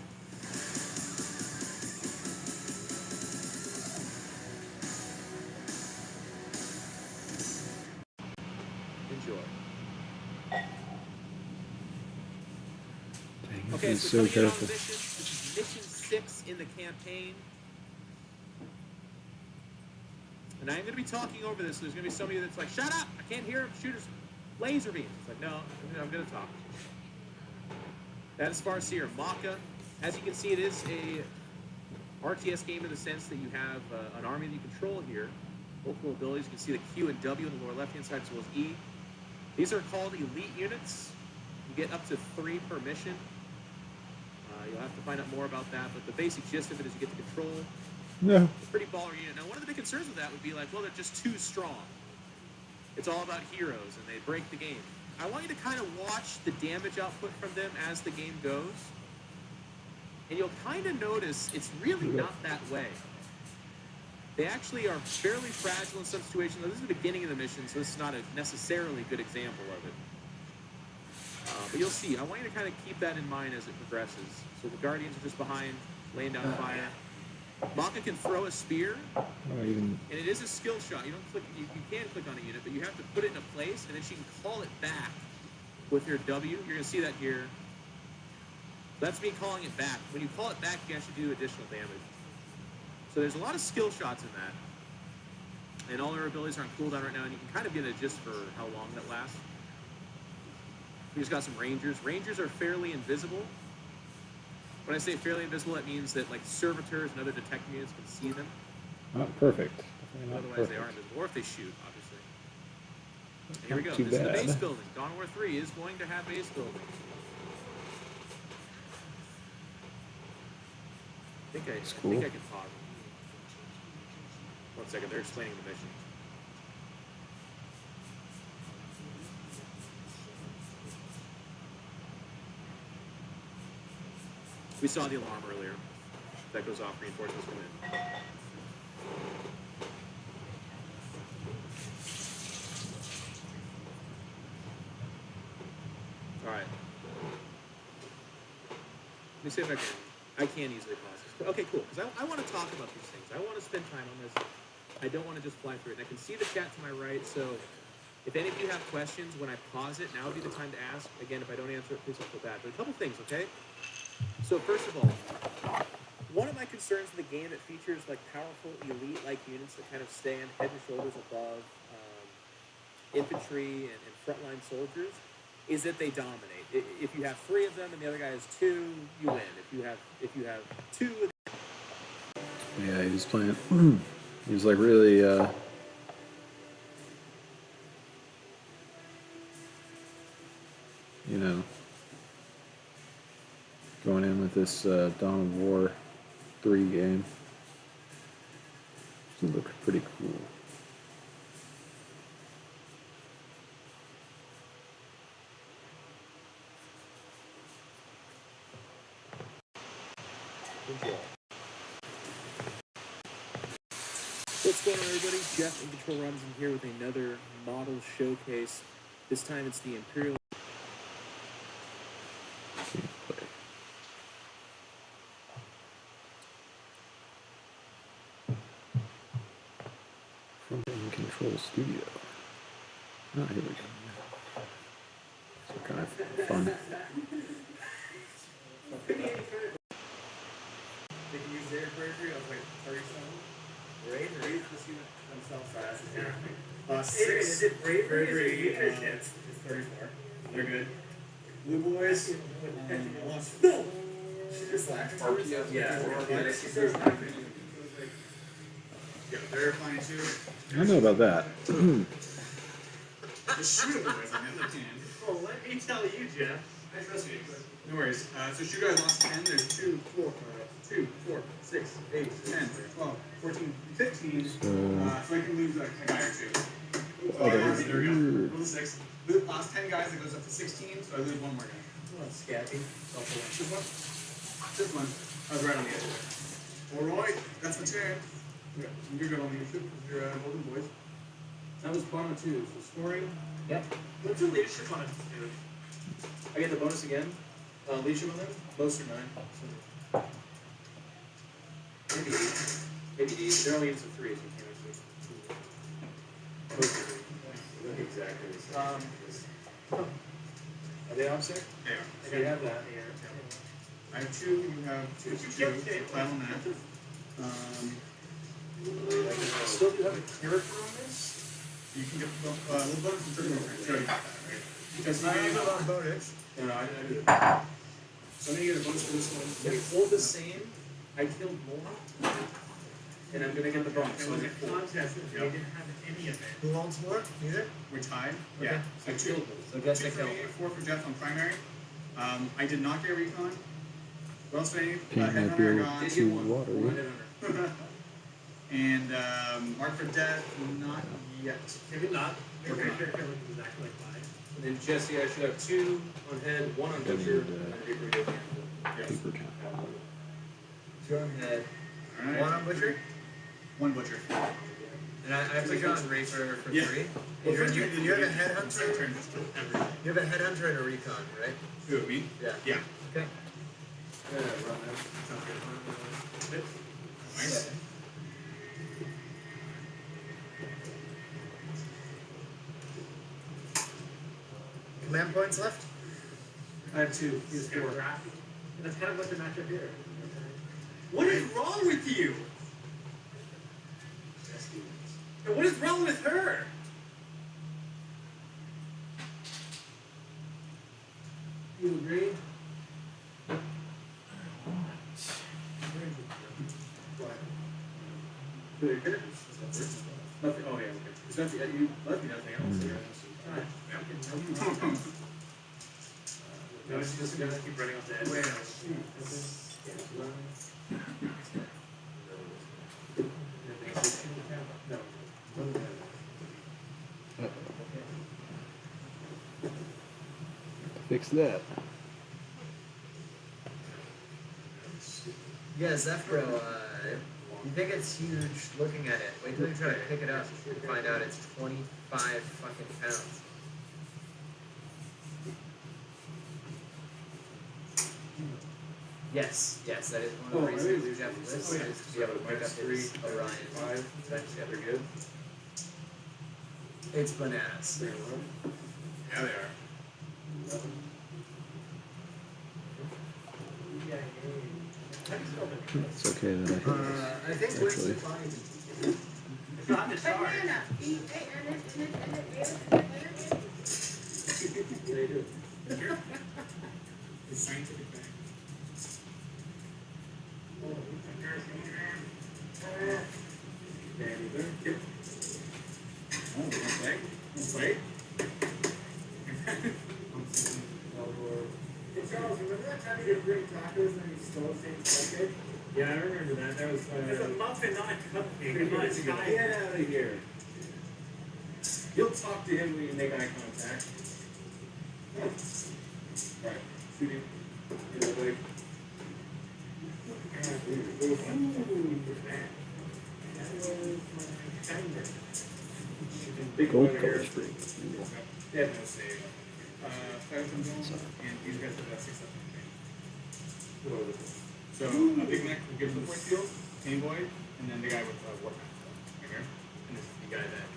Enjoy.
Dang,
Okay,
he's
so
so
coming in on
careful.
mission. This is mission 6 in the campaign. And I'm going to be talking over this. There's going to be somebody that's like, shut up! I can't hear him shoot his laser beams. It's like, no, I'm going to talk. That is Farseer. Maka. As you can see, it is a RTS game in the sense that you have an army that you control here. multiple abilities. You can see the Q and W in the lower left-hand side as well as E. These are called elite units. You get up to 3 per mission. You'll have to find out more about that, but the basic gist of it is you get to control
No.
a pretty baller unit. Now, one of the big concerns with that would be like, well, they're just too strong. It's all about heroes, and they break the game. I want you to kind of watch the damage output from them as the game goes, and you'll kind of notice it's really not that way. They actually are fairly fragile in some situations. Now, this is the beginning of the mission, so this is not a necessarily good example of it. But you'll see. I want you to kind of keep that in mind as it progresses. So the Guardians are just behind, laying down fire. Maka can throw a spear, and it is a skill shot. You don't click. You can click on a unit, but you have to put it in a place, and then she can call it back with her W. You're going to see that here. That's me calling it back. When you call it back, you actually do additional damage. So there's a lot of skill shots in that. And all their abilities are on cooldown right now, and you can kind of get a gist for how long that lasts. We just got some Rangers. Rangers are fairly invisible. When I say fairly invisible, that means that like servitors and other detecting units can see them.
Not perfect. Not
Otherwise,
perfect.
they are invisible, or if they shoot, obviously. And here we go.
Too
This is the
bad.
base building. Dawn of War 3 is going to have base building. I think I can pause. 1 second. They're explaining the mission. We saw the alarm earlier. That goes off, reinforcements come in. Alright. Let me see if I can easily pause this. Okay, cool. Because I want to talk about these things. I want to spend time on this. I don't want to just fly through it. And I can see the chat to my right, so if any of you have questions when I pause it, now would be the time to ask. Again, if I don't answer it, please don't feel bad. But a couple things, okay? So first of all, one of my concerns in the game that features like powerful elite-like units that kind of stand head and shoulders above infantry and frontline soldiers is that they dominate. If you have 3 of them and the other guy has 2, you win. If you have 2 of
Yeah, he was playing. He was like really. You know, going in with this Dawn of War 3 game. It looked pretty cool.
What's going on, everybody? Jeff in Control Runs in here with another model showcase. This time it's the Imperial.
Front End Control Studio. Oh, here we go. So kind of fun.
They can use their bravery. I was like 37. Brave or let's see themselves fast. 6. Is it bravery? It's 34. They're good. Blue boys. No! Just like RPS. Yeah. They're flying too.
I don't know about that.
Just shoot them boys, I mean, look, man.
Well, let me tell you, Jeff.
I trust you. No worries. So shoot guys lost 10. There's 2, 4, 6, 8, 10, 12, 14, 15. So I can lose a guy or 2. There we go. Roll the 6. The last 10 guys, it goes up to 16, so I lose 1 more guy.
Come on, Scabby.
Just one. Just one. I was right on the edge there. Alright, that's my turn. Okay, you're good on leadership because you're golden boys. That was bottom 2, so scoring.
Yep.
What's the leadership on it, dude?
I get the bonus again. Leadership on them? Most are 9. So. Maybe 8. Maybe 8. They're only into 3, so you can't actually. Most are 3. Look exactly the same. Are they opposite?
They are.
And you have that here.
I have 2, you have 2, so plan on that.
Still do have a character on this?
You can get a little bonus from trigger program. So you have that, right? Because
I
you
have
get
a bonus.
No, I do. So I'm gonna get a bonus for this one.
If we hold the same, I killed more. and I'm gonna get the bonus. So I get 4.
Contest and they didn't have any of it.
Who owns more? Neither?
We're tied.
Okay.
Yeah. So 2.
So guess
2
I
for me,
kill.
4 for Jeff on primary. I did not get recon. Well saved.
Paint might be a little too watery.
And mark for death, not yet.
Maybe not. Your
Okay.
character looks exactly like mine.
And then Jesse, I should have 2 on head, 1 on butcher, and then Reaper to cancel.
Yes.
Paper towel.
2 on head.
All right.
1 on butcher.
1 butcher.
And I put you on Reaper for
Yeah.
3.
Well,
You
first
have a
turn,
headhunter.
just kill everything.
You have a headhunter and a recon, right?
Who, me?
Yeah.
Yeah.
Okay.
Yeah, run that. Sounds good.
Nice.
Command points left?
I have 2. He has 4.
And that's kind of what the matchup here.
What is wrong with you? And what is wrong with her?
You agree?
Nothing. Oh, yeah, okay. It's nothing, you left me nothing else.
No, it's just gonna keep running off the edge.
Fix that.
Yeah, Zephyro, you think it's huge looking at it. Wait till you try to pick it up and find out it's 25 fucking pounds. Yes, that is one of the reasons you have this, is to be able to pick up his Orion.
5.
Essentially.
They're good.
It's bananas.
Yeah, they are.
It's okay that I hit
I think
this, actually.
It's not in the chart. The scientific thing. Oh, okay. Wait.
Hey Charles, remember that time you did great tacos and you stole Saint's cupcake? Yeah, I remember that. That was
It's a muffin, not a cupcake.
Pretty much.
Get out of here. You'll talk to him when you make eye contact. Alright, shoot him. Get that way. Big
Gold
one
color
here.
spring.
They have no save. Fire from zone, and these guys have got 6 up. So, Big Mac will give the force field, Pain Void, and then the guy with Warhammer. Right here. And this is the guy that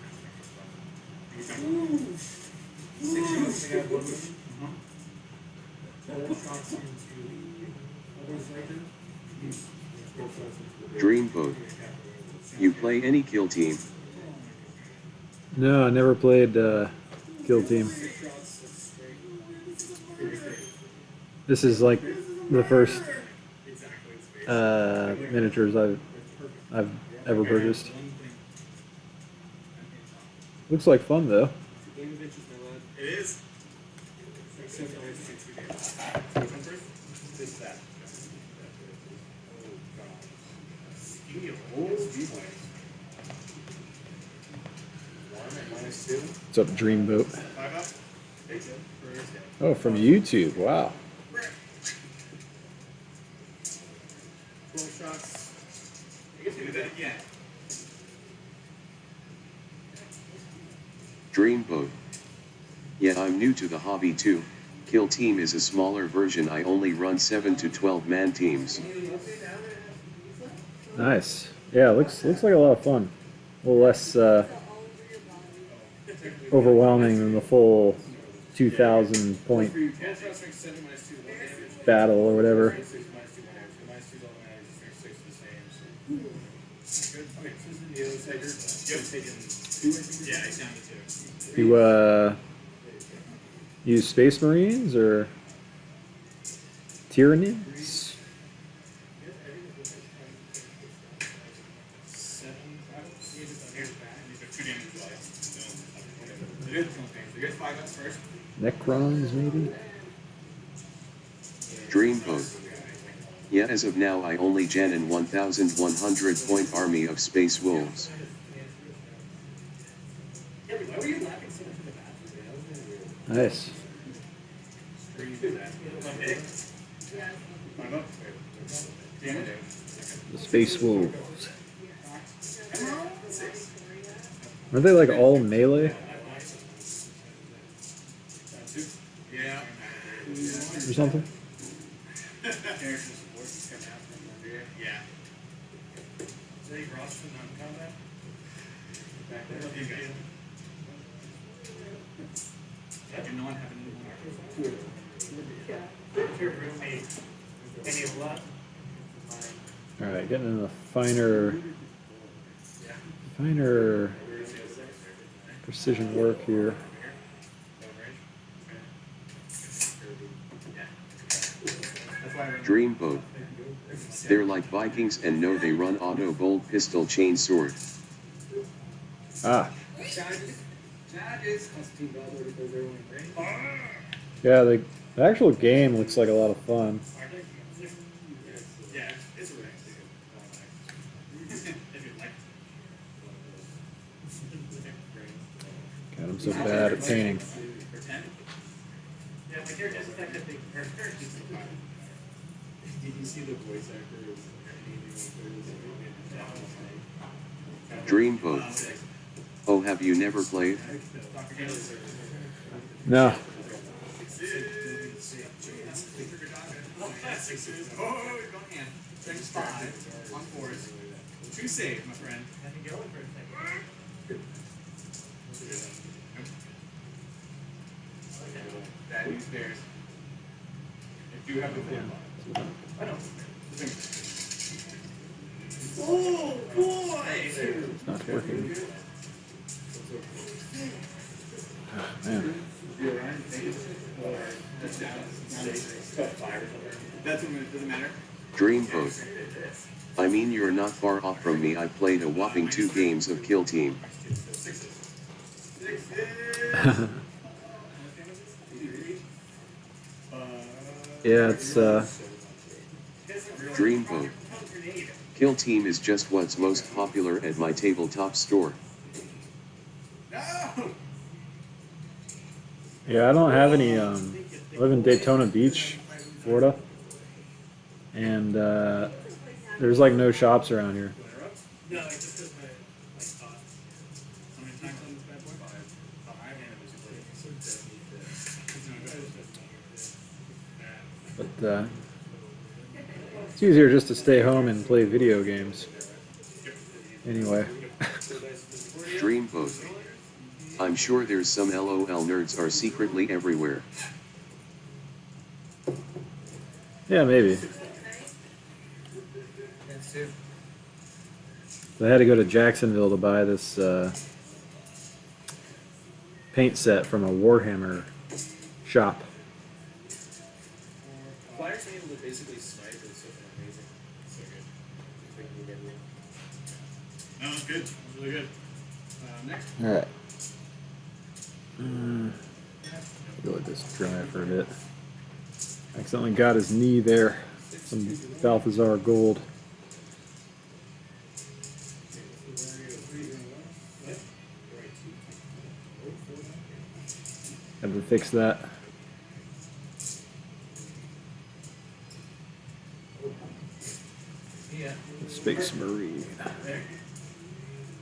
transfers. 6 shots, they got 1 move. 4 shots into other Sniper. 4 shots into the
Dreamboat. You play any kill team?
No, I never played Kill Team.
6 shots, that's straight.
This is like the first
Exactly.
miniatures I've ever purchased. Looks like fun though.
Game of inches, my lad.
It is. This is that. Oh, God. Steel. Oh, steel. 1 at -2.
What's up, Dreamboat?
5 up. Takes it. Thursday.
Oh, from YouTube. Wow.
12 shots. I guess we do that again.
Dreamboat. Yeah, I'm new to the hobby too. Kill team is a smaller version. I only run 7 to 12 man teams.
Nice. Yeah, looks like a lot of fun. A little less overwhelming than the full 2,000 point battle or whatever.
Yeah, he's down to 2.
You use Space Marines or Tyranids? Necrons, maybe?
Dreamboat. Yet as of now I only gen an 1100 point army of space wolves.
Nice. The Space Wolves. Aren't they like all melee? Or something? Alright, getting in the finer precision work here.
Dreamboat. They're like Vikings and no they run auto bolt pistol chain sword.
Ah. Yeah, the actual game looks like a lot of fun. God, I'm so bad at painting.
Dreamboat. Oh, have you never played?
No.
Two save, my friend. Bad news bears. They do have the full. I know. Oh boy!
It's not working. Oh, man.
Doesn't matter.
Dreamboat. I mean you're not far off from me. I played a whopping 2 games of Kill Team.
Yeah, it's
Dreamboat. Kill Team is just what's most popular at my tabletop store.
yeah, I don't have any I live in Daytona Beach, Florida. And there's like no shops around here. But it's easier just to stay home and play video games. Anyway.
Dreamboat. I'm sure there's some LOL nerds are secretly everywhere.
Yeah, maybe. I had to go to Jacksonville to buy this paint set from a Warhammer shop.
Flyers being able to basically snipe is such an amazing, so good.
No, that's good. That's really good. Next.
All right. Go let this dry for a bit. Accidentally got his knee there. Some Balthazar gold. Had to fix that. Space Marine.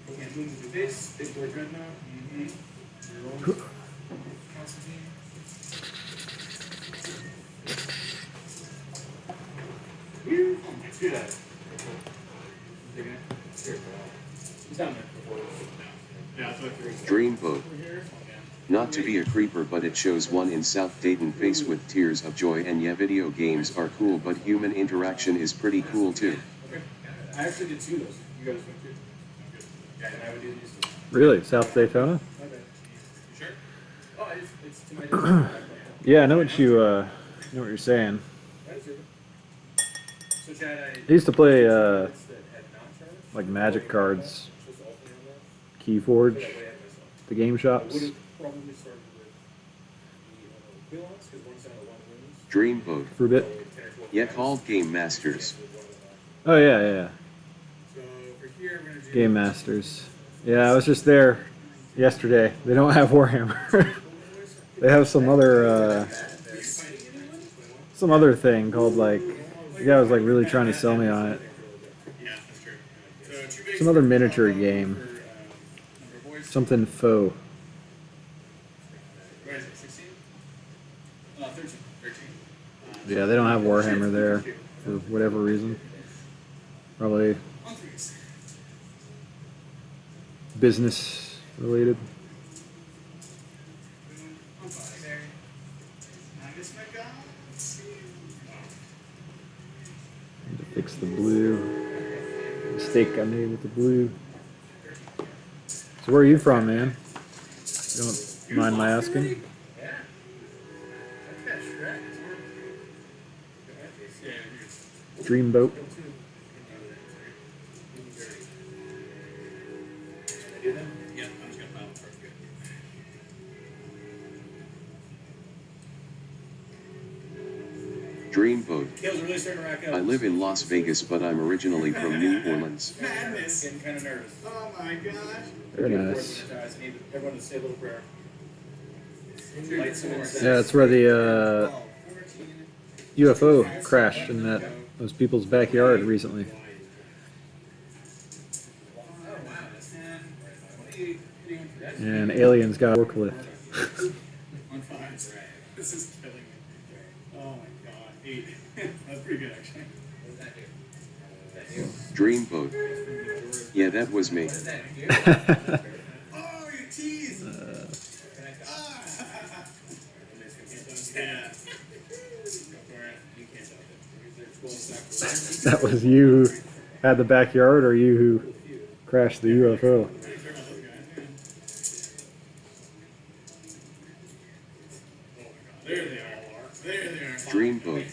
Can't move to this. Big boy dreadnought. Let's do that. He's down there. Yeah, that's what I figured.
Dreamboat. Not to be a creeper, but it shows one in South Dayton face with tears of joy. And yeah, video games are cool, but human interaction is pretty cool too.
Okay. I actually did 2 of those. You guys went 2. Yeah, and I would do these 2.
Really? South Daytona?
Okay. You sure? Oh, it's to my
Yeah, I know what know what you're saying.
So Chad,
I used to play like Magic cards Keyforge, the game shops.
Dreamboat.
For a bit.
Yeah, called Game Masters.
Oh yeah.
So for here, we're gonna do
Game Masters. Yeah, I was just there yesterday. They don't have Warhammer. They have some other thing called like. The guy was like really trying to sell me on it.
Yeah, that's true. So 2
Some other miniature game.
number of boys.
Something faux.
What is it? 16? 13. 13.
Yeah, they don't have Warhammer there for whatever reason. Probably
On threes.
business related.
On five. I miss my God.
Need to fix the blue. Mistake I made with the blue. So where are you from, man? You don't mind my asking?
Yeah. That's correct.
Yeah, here's.
Dreamboat.
Yeah, I'm just gonna file it first. Good.
Dreamboat.
Kale's really starting to rack up.
I live in Las Vegas, but I'm originally from New Orleans.
Madness. Getting kind of nervous. Oh my gosh.
Very nice.
I need everyone to say a little prayer.
Yeah, that's where the UFO crashed in those people's backyard recently. And aliens got a forklift.
On five. This is killing me. Oh my god. 8. That's pretty good, actually.
Dreamboat. Yeah, that was me.
Oh, you tease! Yeah.
That was you who had the backyard, or you who crashed the UFO?
There they are. There they are.
Dreamboat.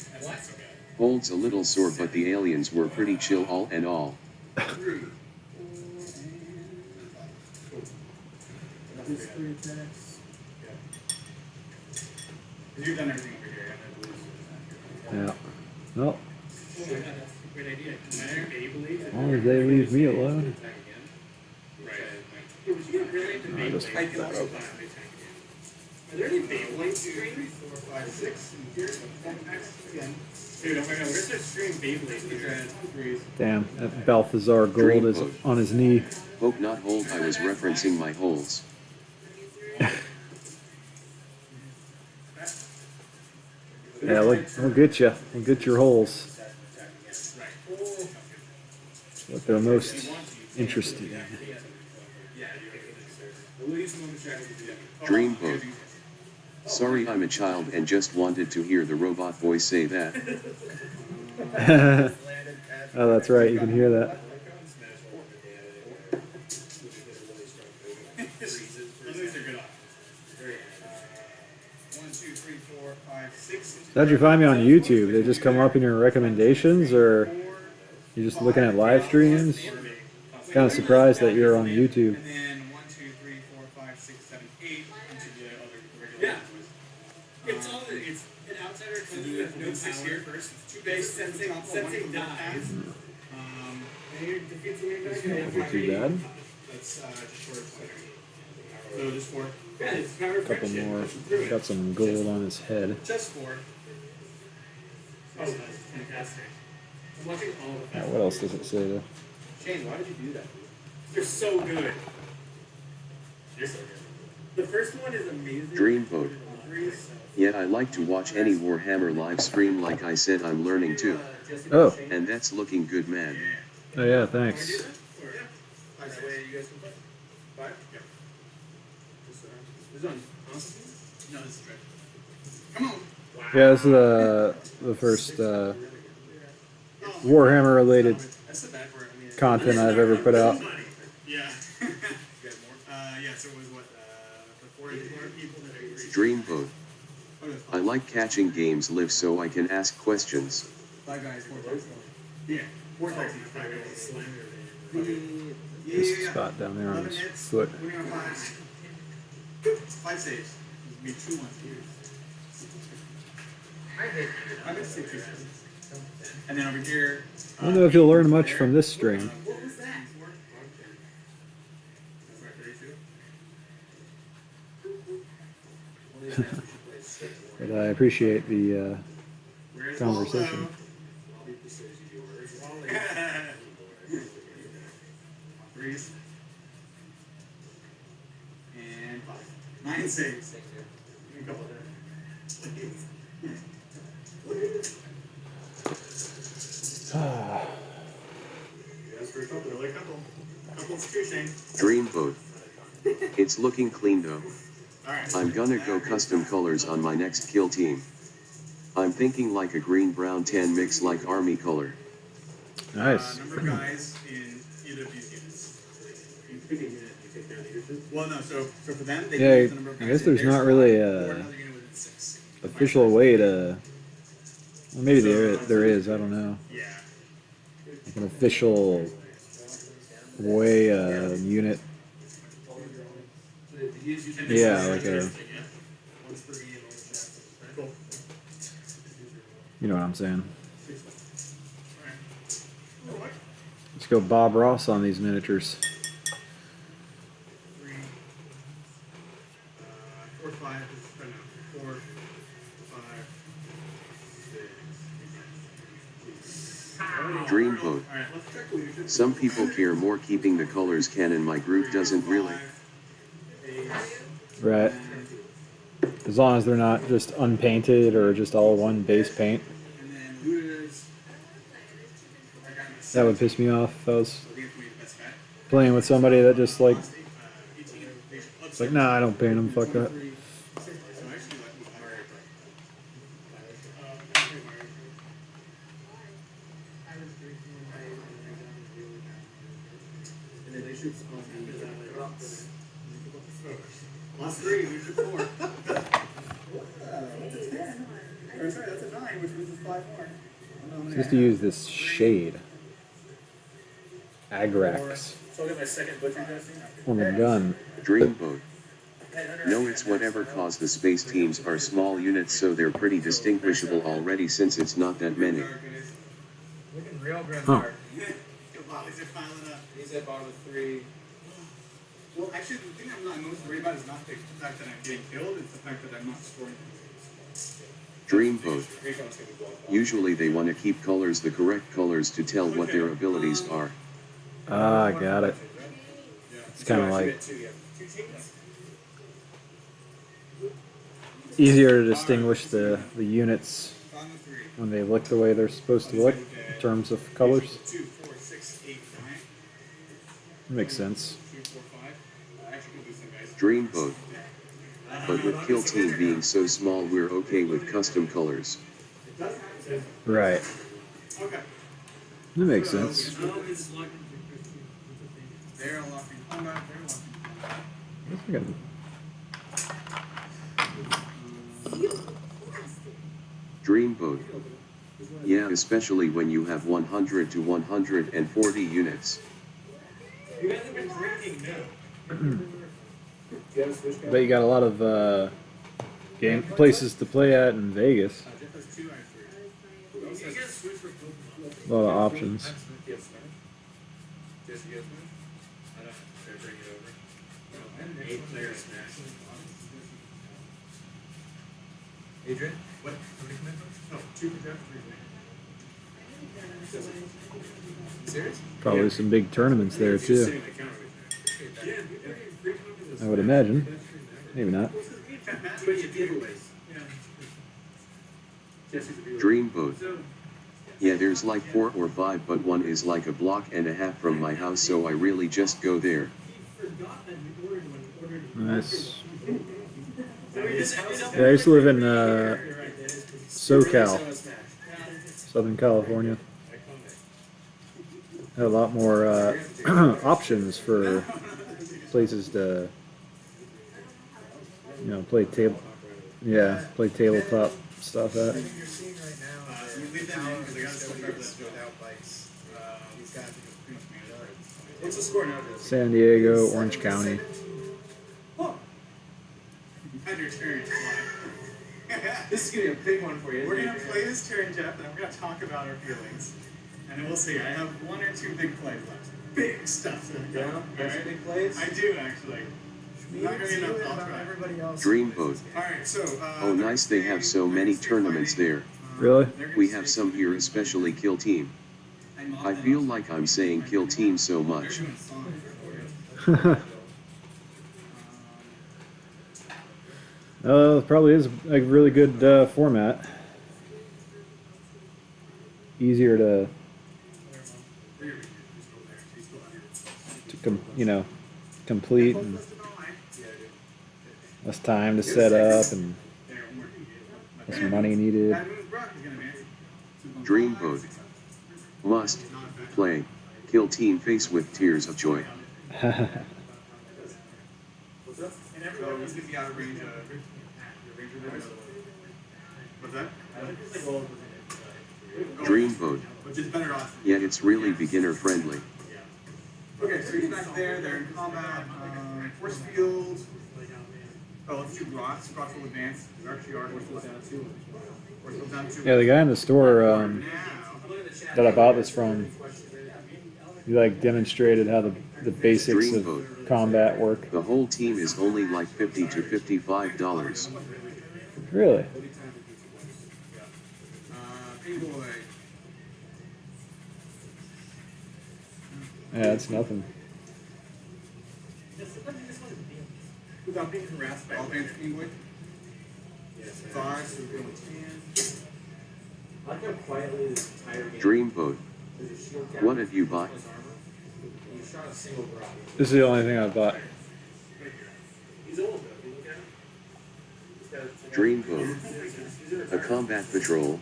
Holds a little sore, but the aliens were pretty chill all in all.
You've done everything over here.
Yeah. Well,
Great idea. Beyblade.
as long as they leave me alone.
Right.
I'll just
I can also buy Are there any Beyblade streams? 4, 5, 6. And here's the next again. Dude, oh my god, where's the stream Beyblade?
Damn, that Balthazar Gold is on his knee.
Hope not hold, I was referencing my holes.
Yeah, we'll get you. We'll get your holes. What they're most interested in.
Dreamboat. Sorry, I'm a child and just wanted to hear the robot voice say that.
Oh, that's right. You can hear that. How'd you find me on YouTube? They just come up in your recommendations, or you just looking at live streams? Kind of surprised that you're on YouTube.
And then 1, 2, 3, 4, 5, 6, 7, 8 into the other regular it's all it's an outsider to do with no 6 here first. It's 2 base sensing dies. And it defeats the main guy.
Not too bad.
That's just short of player. So just 4. Yeah, it's power
Couple more. Got some gold on his head.
Just 4. Oh, that's fantastic. I'm watching all of
Yeah, what else does it say there?
Shane, why did you do that?
They're so good. They're so good. The first one is amazing.
Dreamboat. Yeah, I like to watch any Warhammer live stream. Like I said, I'm learning too.
Oh.
And that's looking good, man.
Oh yeah, thanks.
You guys can play. 5? Yeah. This one. No, this is right. Come on.
Yeah, this is the first Warhammer related
That's the bad part. I mean,
content I've ever put out.
yeah. Yeah, so it was what? The 4 people that agreed.
Dreamboat. I like catching games live so I can ask questions.
5 guys, 4 guys. Yeah, 4 guys, 5 guys.
this spot down there on
11
his
hits,
foot.
winning on 5s. 5 saves. It'd be 2 ones here.
I hit.
I'm gonna say 2 saves. And then over here.
I don't know if you'll learn much from this stream,
What was that?
but I appreciate the
Where's
conversation.
Waldo? Threes. And 5. 9 saves. Give me a couple there. Yes, for a couple. Really a couple. Couple's too, Shane.
Dreamboat. It's looking clean though.
Alright.
I'm gonna go custom colors on my next kill team. I'm thinking like a green-brown tan mix like army color.
Nice.
Number of guys in either of these units. You pick a unit, you take their leadership. Well, no, so for them, they
Yeah,
use the number of
I
guys
guess
in
there's
their
not
squad
really
or
a
another unit within 6.
official way to. Well, maybe there is. I don't know.
Yeah.
Like an official way unit. Yeah, like a. You know what I'm saying? Let's go Bob Ross on these miniatures.
3, 4, 5, 4, 5, 6.
Dreamboat.
Alright, let's check leadership.
Some people care more keeping the colors canon, my group doesn't really.
Right. As long as they're not just unpainted or just all one base paint.
And then looters.
That would piss me off if I was playing with somebody that just like, it's like, nah, I don't paint them, fuck that.
Lost 3, leadership 4. Or sorry, that's a 9, which means it's 5 more.
Just to use this shade. Agrax
So I'll get my second butcher dressing.
on the gun.
Dreamboat. No, it's whatever, cause the space teams are small units, so they're pretty distinguishable already since it's not that many.
Looking real grim
Huh.
dark.
Volleys are piling up.
He's at bottom of 3.
Well, actually, the thing I'm most worried about is not the fact that I'm getting killed, it's the fact that I'm not scoring points.
Dreamboat. Usually they want to keep colors the correct colors to tell what their abilities are.
Ah, I got it. It's kind of like easier to distinguish the units when they look the way they're supposed to look in terms of colors.
2, 4, 6, 8, 9.
Makes sense.
2, 4, 5. Actually, could do some guys.
Dreamboat. But with kill team being so small, we're okay with custom colors.
Right.
Okay.
That makes sense.
They're locked in combat. They're locked in combat.
Dreamboat. Yeah, especially when you have 100 to 140 units.
You guys have been drinking now.
Bet you got a lot of game places to play at in Vegas. A lot of options.
Adrian?
What? How many commitments? No, 2 for Jeff, 3 for me.
Serious?
Probably some big tournaments there too. I would imagine. Maybe not.
Dreamboat. Yeah, there's like 4 or 5, but one is like a block and a half from my house, so I really just go there.
Nice. Yeah, I used to live in SoCal, Southern California. Had a lot more options for places to, you know, play tabletop stuff at.
You're seeing right now, we leave them in because they got to start without bikes. These guys are just pretty much managed. What's the score now, Jesse?
San Diego, Orange County.
Oh. Had your turn. This is gonna be a big one for you. We're gonna play this turn, Jeff, and we're gonna talk about our feelings. And we'll see. I have one or two big plays left. Big stuff.
Yeah, that's
Alright?
big plays.
I do actually. Not gonna be enough. I'll try.
Everybody else.
Dreamboat.
Alright, so
Oh nice, they have so many tournaments there.
Really?
We have some here, especially Kill Team. I feel like I'm saying Kill Team so much.
Probably is a really good format. Easier to complete, and less time to set up, and less money needed.
Dreamboat. Must play. Kill Team face with tears of joy.
And everybody's gonna be out of range of your voice. What's that?
Dreamboat.
Which is better off.
Yeah, it's really beginner friendly.
Okay, so he's back there, they're in combat, force field. Oh, let's do rocks. Rocks will advance. We actually are force field down two. Force field down two.
Yeah, the guy in the store
Now,
that I bought this from, he like demonstrated how the basics of
Dreamboat.
combat work.
The whole team is only like $50 to $55.
Really?
P-Boy.
Yeah, that's nothing.
Without being harassed by all bands of P-Boy. Five, so we're going 10.
I like how quietly this entire game.
Dreamboat. What have you bought?
You shot a single drop.
This is the only thing I bought.
He's old though. If you look at him.
Dreamboat. A combat patrol.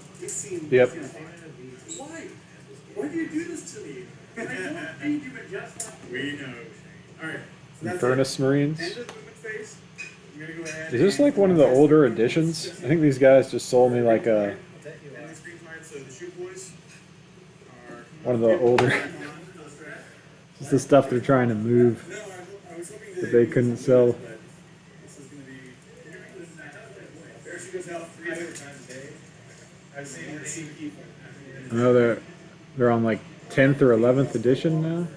Yep.
Why? Why do you do this to me? I don't feed you but just like we know. Alright. So that's
Furnace Marines.
End of movement phase. I'm gonna go ahead.
Is this like one of the older editions? I think these guys just sold me like a
And the screen card, so the shoot boys are
one of the older. It's the stuff they're trying to move
I was hoping
that they couldn't sell.
this is gonna be there she goes out 3 other times a day. I've seen her see people.
I know they're on like 10th or 11th edition now.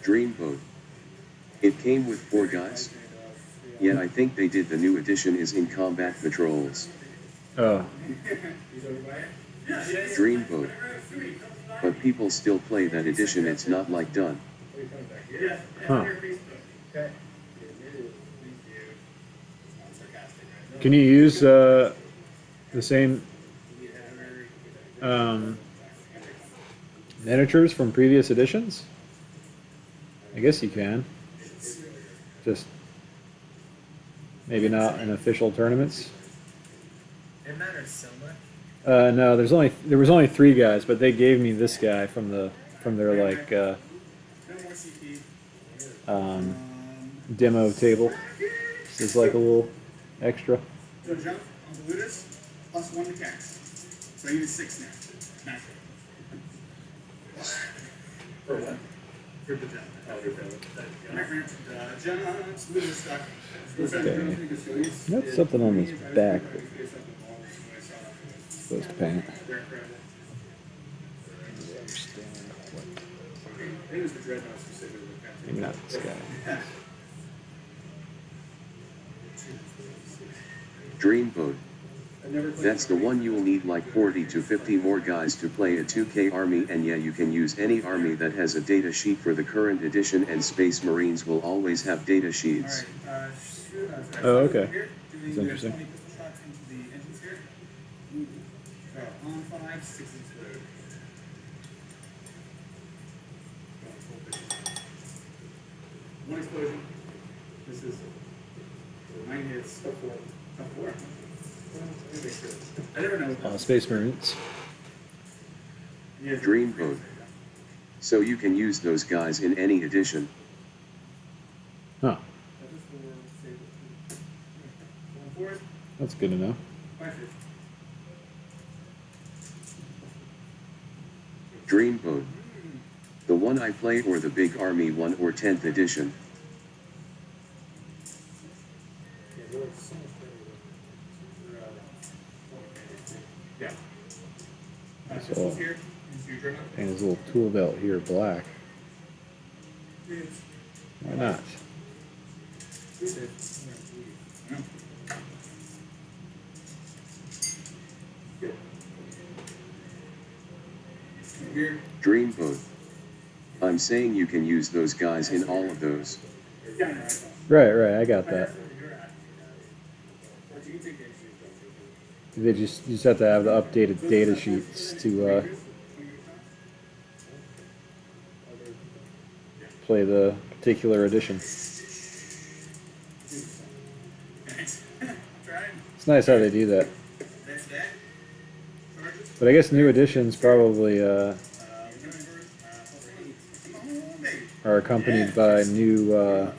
Dreamboat. It came with 4 guys. Yet I think they did the new edition is in combat patrols.
Oh,
Dreamboat. But people still play that edition, it's not like done.
huh. Can you use the same miniatures from previous editions? I guess you can. Just maybe not in official tournaments.
It matters so much.
No, there was only 3 guys, but they gave me this guy from their like demo table. This is like a little extra.
So jump on the looters, plus 1 to cast. So I use 6 now. Naturally. For what? For the jump. Jumps, looters stuck.
Okay. That's something on his back. Supposed to paint. Maybe not this guy.
Dreamboat. That's the one you'll need like 40 to 50 more guys to play a 2K army, and yeah, you can use any army that has a data sheet for the current edition, and Space Marines will always have data sheets.
Oh, okay. That's interesting.
On 5, 6 explode. One explosion. This is 9 hits. Up 4. I never know.
Space Marines.
Dreamboat. So you can use those guys in any edition.
Huh. That's good to know.
Dreamboat. The one I play or the Big Army one or 10th edition?
Yeah.
So,
Tools here. Into journal.
paint his little tool belt here black. Why not?
Here.
Dreamboat. I'm saying you can use those guys in all of those.
Right, I got that. They just you just have to have the updated data sheets to play the particular edition. It's nice how they do that. But I guess new editions probably are accompanied by new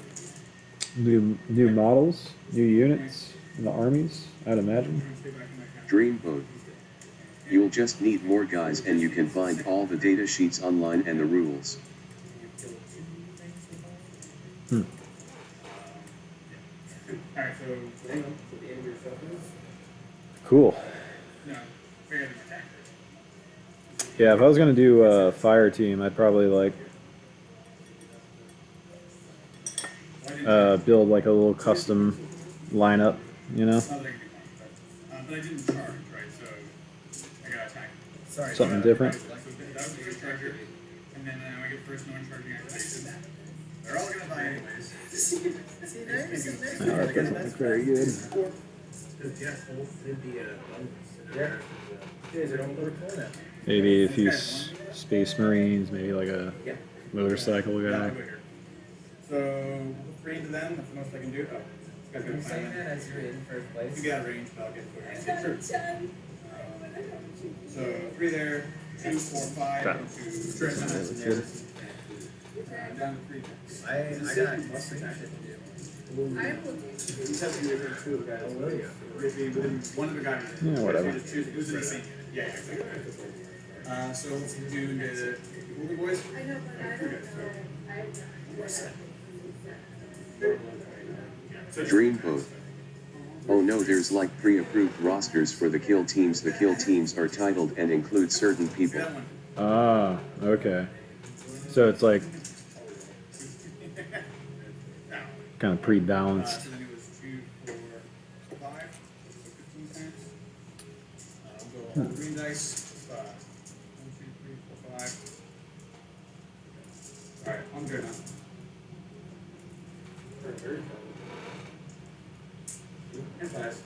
models, new units in the armies, I'd imagine.
Dreamboat. You'll just need more guys and you can find all the data sheets online and the rules.
Alright, so
Cool. Yeah, if I was gonna do a fire team, I'd probably like build like a little custom lineup, you know,
but I didn't charge, right? So I got attacked. Sorry.
something different.
So that was the first charger, and then I get first non-charging activation. They're all gonna die anyways.
Alright, doesn't look very good. Maybe a few space marines, maybe like a motorcycle guy.
So 3 into them. That's the most I can do. Oh,
Are you saying that as you're in first place?
you got range, but I'll get quicker. So 3 there, 2, 4, 5, and 2.
That's good.
Down to 3.
I got most of that shit to do.
One of the guys.
Yeah, whatever.
It was in the same. Yeah, exactly. So let's do the movie boys.
Dreamboat. Oh no, there's like pre-approved rosters for the kill teams. The kill teams are titled and include certain people.
Ah, okay. So it's like kind of pre-balanced.
So then it was 2, 4, 5. So 15 cents. I'll go all green dice. 1, 2, 3, 4, 5. Alright, I'm good now. And 5.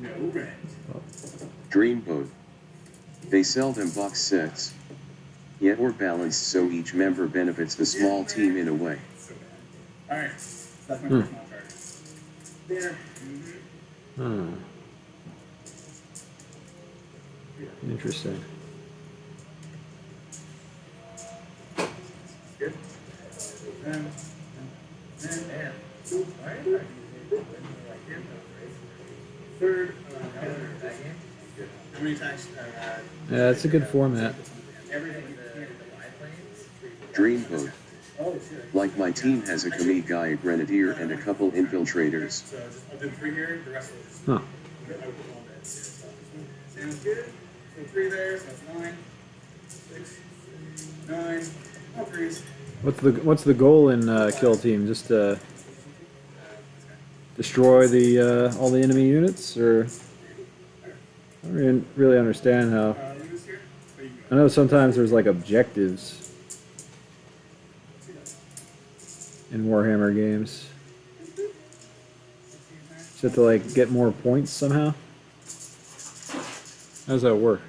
No red.
Dreamboat. They sell them box sets. Yet or balanced so each member benefits the small team in a way.
Alright, that's my first non-charger. There.
Interesting.
Good.
Man.
Third, how many attacks?
Yeah, it's a good format.
Dreamboat. Like my team has a commie guy, a grenadier, and a couple infiltrators.
So I'll do 3 here, the rest will just.
Huh.
Sounds good. So 3 there, so that's 9. 6, 9. All 3s.
What's the goal in kill team? Just destroy the all the enemy units, or I don't really understand how. I know sometimes there's like objectives in Warhammer games. Just have to like get more points somehow. How does that work?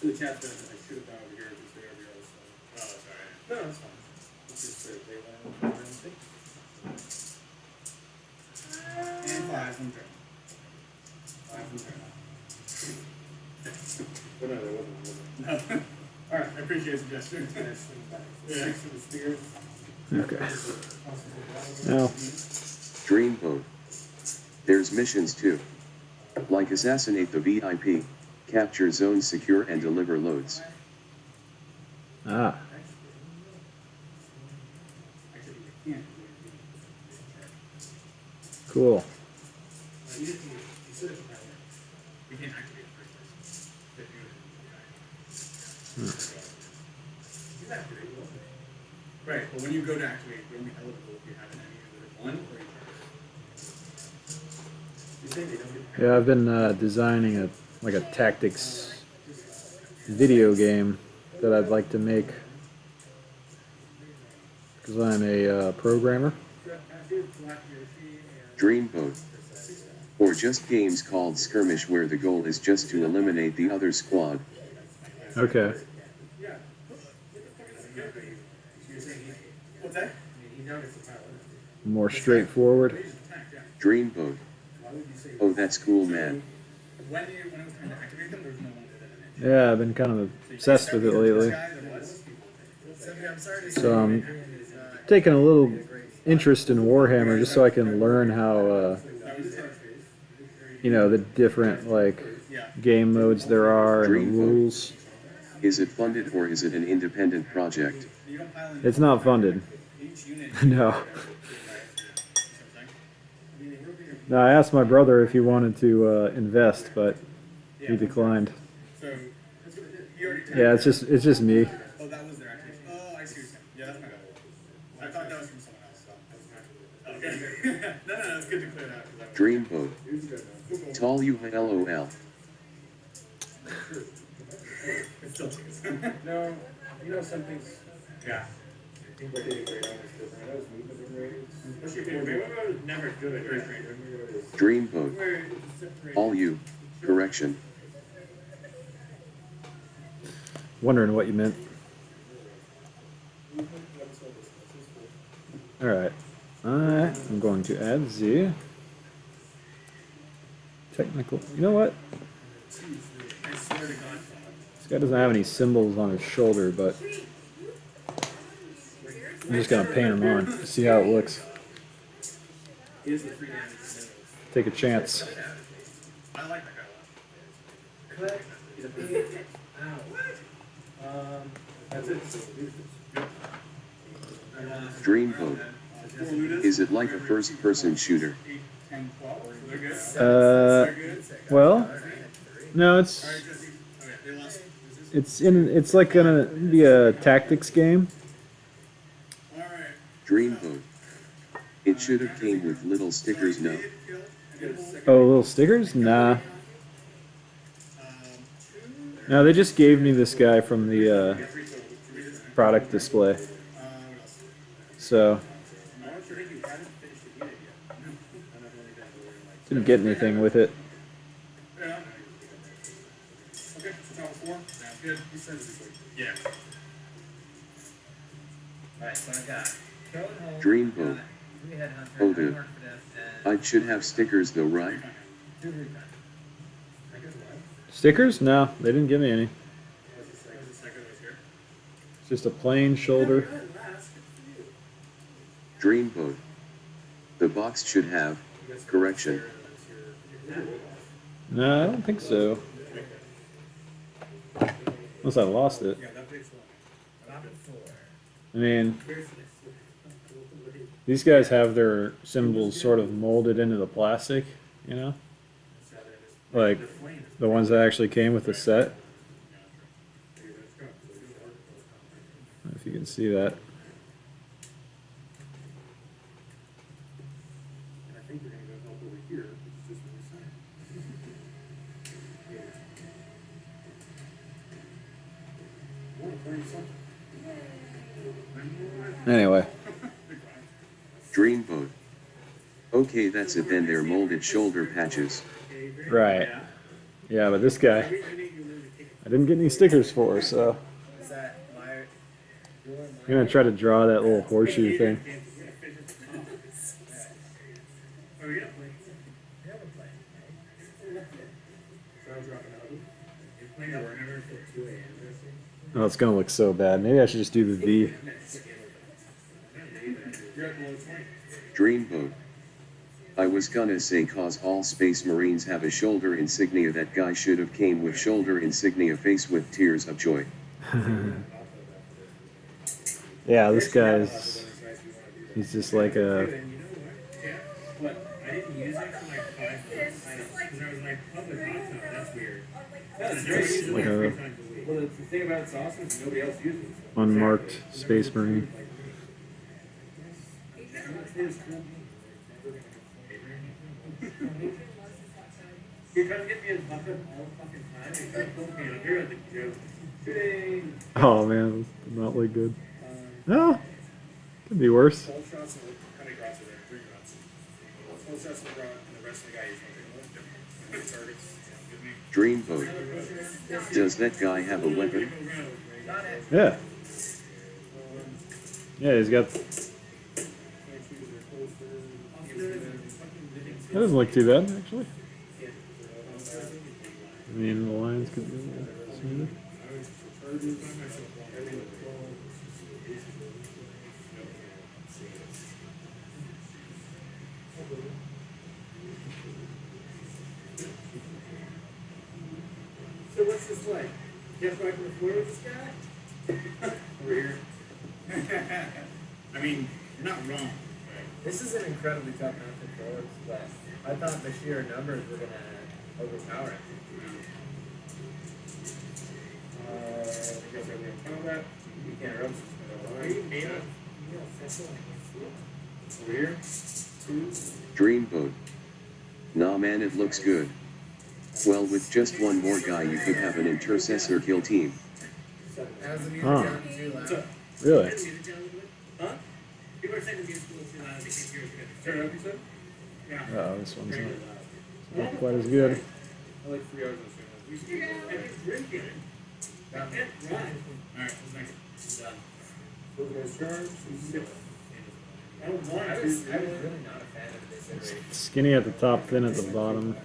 The chat says I should have gone over here to stay over here. Oh, that's alright. No, that's fine. Let's just say they want and 5 from turn. 5 from turn. No, there wasn't. Alright, I appreciate the gesture. Yeah.
Okay. Now,
Dreamboat. There's missions too. like assassinate the VIP, capture zones, secure and deliver loads.
Ah. Cool.
Right, but when you go to activate, you're only eligible if you have an enemy with one or
Yeah, I've been designing a tactics video game that I'd like to make because I'm a programmer.
Dreamboat. Or just games called skirmish where the goal is just to eliminate the other squad.
Okay.
What's that?
More straightforward.
Dreamboat. Oh, that's cool, man.
When it was trying to activate them, there was no one with it.
Yeah, I've been kind of obsessed with it lately. So I'm taking a little interest in Warhammer just so I can learn how, you know, the different like game modes there are and the rules.
Is it funded or is it an independent project?
It's not funded. No. No, I asked my brother if he wanted to invest, but he declined. Yeah, it's just me.
Oh, that was their activation. Oh, I see what you're saying. Yeah, that's my bad. I thought that was from someone else. Okay. No, it's good to clear that.
Dreamboat. Tall you LOL.
It still takes. No, you know some things. Yeah. I think what they did great on is different. I was movement great. What's your favorite? Maybe was never good at great.
Dreamboat. All you. Correction.
Wondering what you meant. Alright. I'm going to add Z. Technical. You know what? This guy doesn't have any symbols on his shoulder, but I'm just going to paint him on. See how it looks. Take a chance.
I like that guy. That's it.
Dreamboat. Is it like a first-person shooter?
Well, no, it's like gonna be a tactics game.
Dreamboat. It should have came with little stickers, no?
Oh, little stickers? Nah. No, they just gave me this guy from the product display. So didn't get anything with it.
Okay, so top 4. Sounds good. You said it. Yeah.
Alright, so I got Kill and Hold.
Dreamboat.
3 Headhunter.
Oh, dude.
Mark for Death, and
I should have stickers though, right?
2 Recon.
Stickers? No, they didn't give me any. It's just a plain shoulder.
Dreamboat. The box should have. Correction.
No, I don't think so. Unless I lost it. I mean, these guys have their symbols sort of molded into the plastic, you know? Like the ones that actually came with the set. I don't know if you can see that. Anyway.
Dreamboat. Okay, that's it then. They're molded shoulder patches.
Right. Yeah, but this guy, I didn't get any stickers for, so I'm gonna try to draw that little horseshoe thing. Oh, it's gonna look so bad. Maybe I should just do the V.
Dreamboat. I was gonna say cause all Space Marines have a shoulder insignia. That guy should have came with shoulder insignia face with tears of joy.
Yeah, this guy's... He's just like a...
But I didn't use it for like 5 months. Because I was like, public hot tub, that's weird.
Like a
Well, the thing about sauce is nobody else uses it.
unmarked Space Marine.
You're trying to get me a bucket all the fucking time. You're focusing on here at the joke. Shooting.
Oh man, that's not look good. Oh, could be worse.
Full shots and how many grots are there? 3 grots. Full shots and grot, and the rest of the guy he's not targets. Give me.
Dreamboat. Does that guy have a weapon?
Yeah. Yeah, he's got... That doesn't look too bad, actually. I mean, the lines could be a little smoother.
So what's this like? Guess where I can afford with this guy? Over here. I mean, you're not wrong.
This is an incredibly tough map to forwards, but I thought the sheer numbers were gonna overpower it.
You guys have any combat?
You can't rub
Over here. 2.
Dreamboat. Nah man, it looks good. Well, with just one more guy you could have an intercessor kill team.
As the music
Huh.
got too loud.
Really?
Huh? People are saying the music was too loud. They can't hear us together.
Turn it up, you said? Yeah.
Oh, this one's not quite as good.
I like 3 hours of the stream.
Drinking.
Alright, what's next? Done. Look at those charge. 6.
I was really not a fan of this iteration.
Skinny at the top, thin at the bottom.